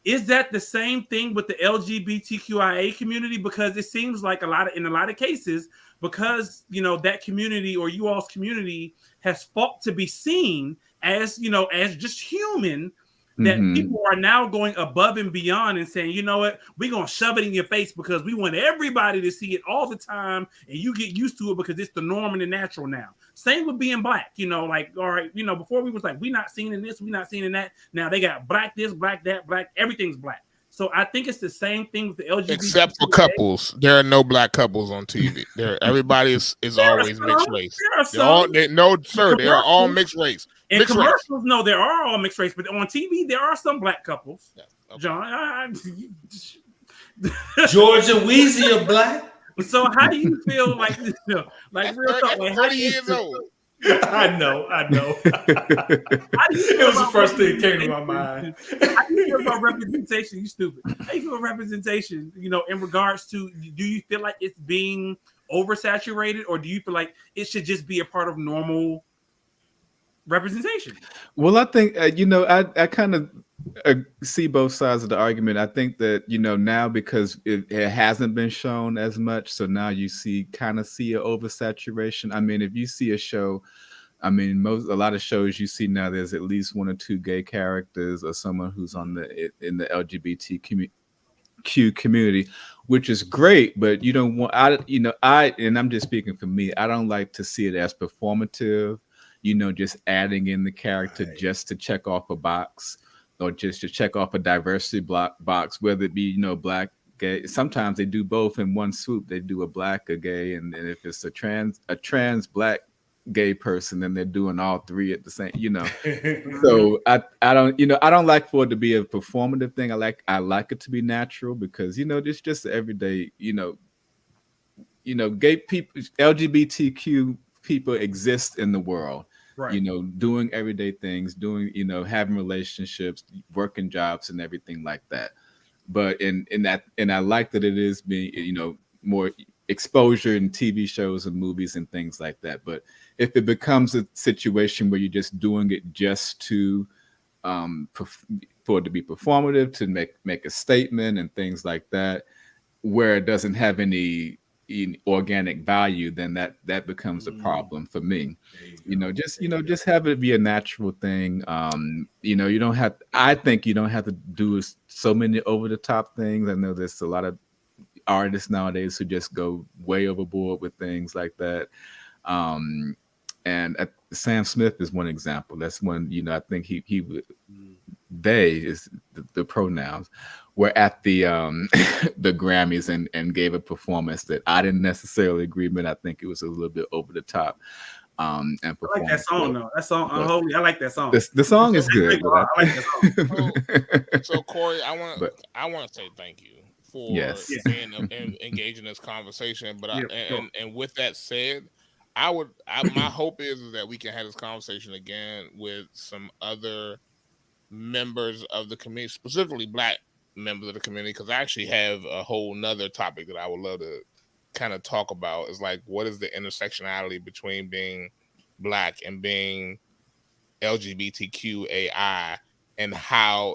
Is that the same thing with the LGBTQIA community? Because it seems like in a lot of cases, because, you know, that community or you all's community has fought to be seen as, you know, as just human, that people are now going above and beyond and saying, you know what, we're going to shove it in your face because we want everybody to see it all the time, and you get used to it because it's the norm and the natural now. Same with being Black, you know, like, all right, you know, before we was like, we not seeing in this, we not seeing in that. Now they got Black this, Black that, Black, everything's Black. So I think it's the same thing with the LGBT. Except for couples. There are no Black couples on TV. Everybody is always mixed race. They are all mixed race. In commercials, no, there are all mixed race, but on TV, there are some Black couples. Yeah, okay. John, George and Weezy are Black. So how do you feel like this? You know, like real talk, like 30 years old. I know. It was the first thing that came to my mind. How do you feel about representation? You stupid. How do you feel about representation? You know, in regards to, do you feel like it's being oversaturated, or do you feel like it should just be a part of normal representation? Well, I think you know, I kind of see both sides of the argument. I think that, you know, now because it hasn't been shown as much, so now you kind of see an oversaturation. I mean, if you see a show, I mean, a lot of shows you see now, there's at least 1 or 2 gay characters or someone who's in the LGBTQ community, which is great, but you don't want, and I'm just speaking for me, I don't like to see it as performative, you know, just adding in the character just to check off a box, or just to check off a diversity box, whether it be, you know, Black, gay. Sometimes they do both in one swoop. They do a Black, a gay, and if it's a trans Black gay person, then they're doing all 3 at the same, you know. So I don't like for it to be a performative thing. I like it to be natural, because, you know, it's just everyday, you know, gay people, LGBTQ people exist in the world. Right. You know, doing everyday things, you know, having relationships, working jobs, and everything like that. But in that, and I like that it is being, you know, more exposure in TV shows and movies and things like that. But if it becomes a situation where you're just doing it just to for it to be performative, to make a statement and things like that, where it doesn't have any organic value, then that becomes a problem for me. Just have it be a natural thing. I think you don't have to do so many over the top things. I know there's a lot of artists nowadays who just go way overboard with things like that. And Sam Smith is one example. That's one, I think he would, they is the pronouns, were at the the Grammys and gave a performance that I didn't necessarily agree with. I think it was a little bit over the top. And I like that song though. That song, Unholy. I like that song. The song is good. I like that song. So Corey, I want to say thank you for being engaged in this conversation. But and with that said, my hope is that we can have this conversation again with some other members of the community, specifically Black members of the community, because I actually have a whole nother topic that I would love to kind of talk about. Is like, what is the intersectionality between being Black and being LGBTQAI, and how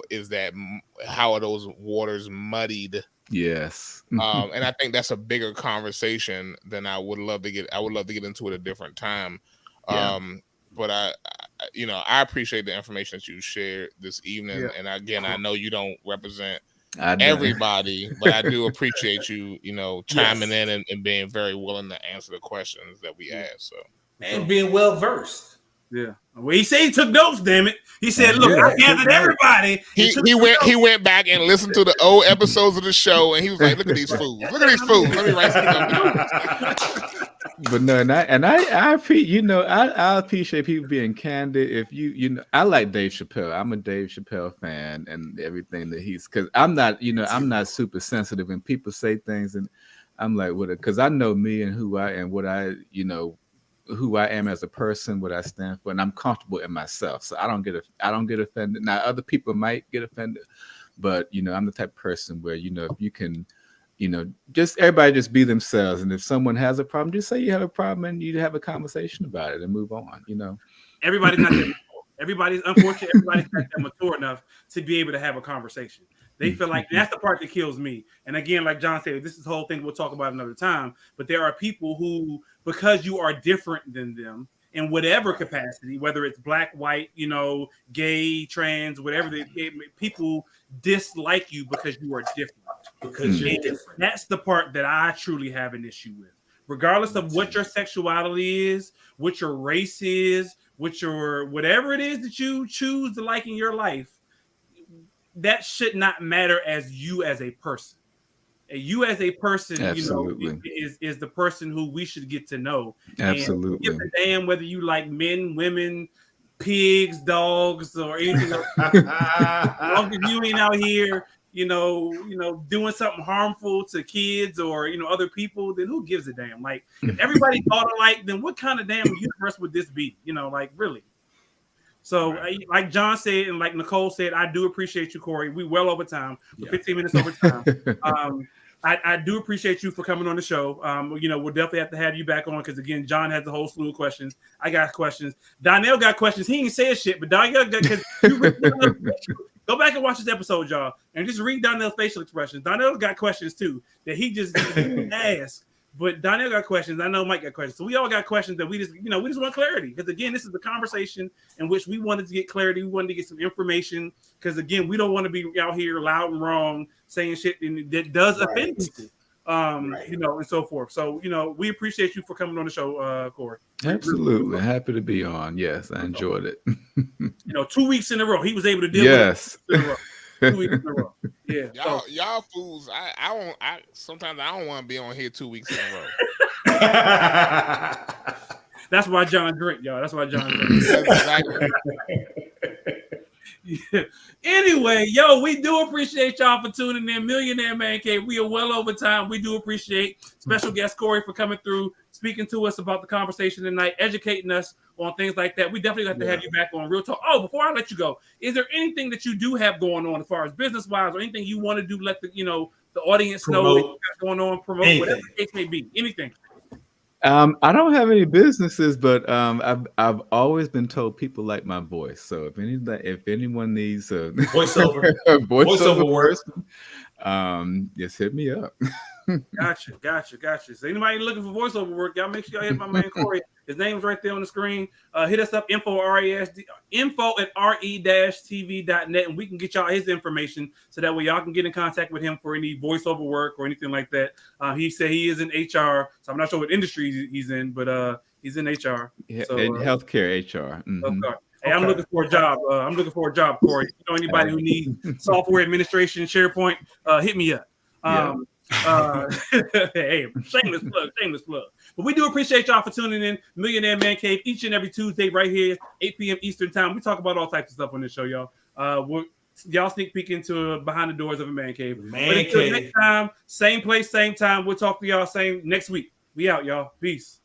are those waters muddied? Yes. And I think that's a bigger conversation than I would love to get. I would love to get into at a different time. But I appreciate the information that you shared this evening. Yeah. And again, I know you don't represent everybody, but I do appreciate you, chiming in and being very willing to answer the questions that we asked. So and being well versed. Yeah. Well, he said he took notes. Damn it! He said, "Look, I gathered everybody." He went back and listened to the old episodes of the show, and he was like, "Look at these fools! Look at these fools! Let me write something." But no, I appreciate people being candid. If I like Dave Chappelle. I'm a Dave Chappelle fan, and everything that because I'm not, I'm not super sensitive when people say things, and I'm like, what? Because I know me and who I am, what I, who I am as a person, what I stand for, and I'm comfortable in myself. So I don't get offended. Now other people might get offended, but I'm the type of person where if you can, just everybody just be themselves, and if someone has a problem, just say you have a problem and you have a conversation about it and move on. Everybody's not that. Everybody's unfortunate. Everybody's not that mature enough to be able to have a conversation. They feel like that's the part that kills me. And again, like John said, this is the whole thing we'll talk about another time. But there are people who, because you are different than them in whatever capacity, whether it's Black, white, gay, trans, whatever, people dislike you because you are different. Because you're different. That's the part that I truly have an issue with. Regardless of what your sexuality is, what your race is, whatever it is that you choose to like in your life, that should not matter as you as a person. You as a person, is the person who we should get to know. Absolutely. And give a damn whether you like men, women, pigs, dogs, or anything else. As long as you ain't out here, doing something harmful to kids or other people, then who gives a damn? Like, if everybody thought alike, then what kind of damn universe would this be? Really. So, like John said, and like Nicole said, I do appreciate you, Corey. We well over time. We're 15 minutes over time. I do appreciate you for coming on the show. We'll definitely have to have you back on because, again, John has a whole slew of questions. I got questions. Donnell got questions. He ain't said shit, but Donnell got because go back and watch this episode, y'all, and just read Donnell's facial expressions. Donnell got questions too that he just didn't ask. But Donnell got questions. I know Mike got questions. So we all got questions that we just want clarity. Because again, this is the conversation in which we wanted to get clarity. We wanted to get some information. Because again, we don't want to be out here loud and wrong saying shit that does offend people. And so forth. So, we appreciate you for coming on the show, Corey. Absolutely. Happy to be on. Yes, I enjoyed it. 2 weeks in a row, he was able to deal with it. 2 weeks in a row. Yeah. Y'all fools. Sometimes I don't want to be on here 2 weeks in a row. That's why John drink, y'all. That's why John drink. Exactly. Yeah. Anyway, we do appreciate y'all for tuning in. Millionaire Man Cave. We are well over time. We do appreciate special guest Corey for coming through, speaking to us about the conversation tonight, educating us on things like that. We definitely got to have you back on Real Talk. Oh, before I let you go, is there anything that you do have going on as far as business wise, or anything you want to do? Let the audience know what you got going on. Promote anything. Whatever the case may be. Anything. I don't have any businesses, but I've always been told people like my voice. So if anyone needs a voiceover work, just hit me up. Gotcha. So anybody looking for voiceover work, y'all make sure y'all hit my man Corey. His name's right there on the screen. Hit us up, info@re-tv.net, and we can get y'all his information so that way y'all can get in contact with him for any voiceover work or anything like that. He said he is in HR, so I'm not sure what industry he's in, but He's in HR. So, healthcare HR. Okay. Hey, I'm looking for a job. Corey. You know anybody who needs software administration, SharePoint? Hit me up. Hey, shameless plug. But we do appreciate y'all for tuning in. Millionaire Man Cave each and every Tuesday right here, 8 p.m. Eastern time. We talk about all types of stuff on this show, y'all. Y'all sneak peek into behind the doors of a man cave. But until next time, same place, same time. We'll talk to y'all next week. We out, y'all. Peace.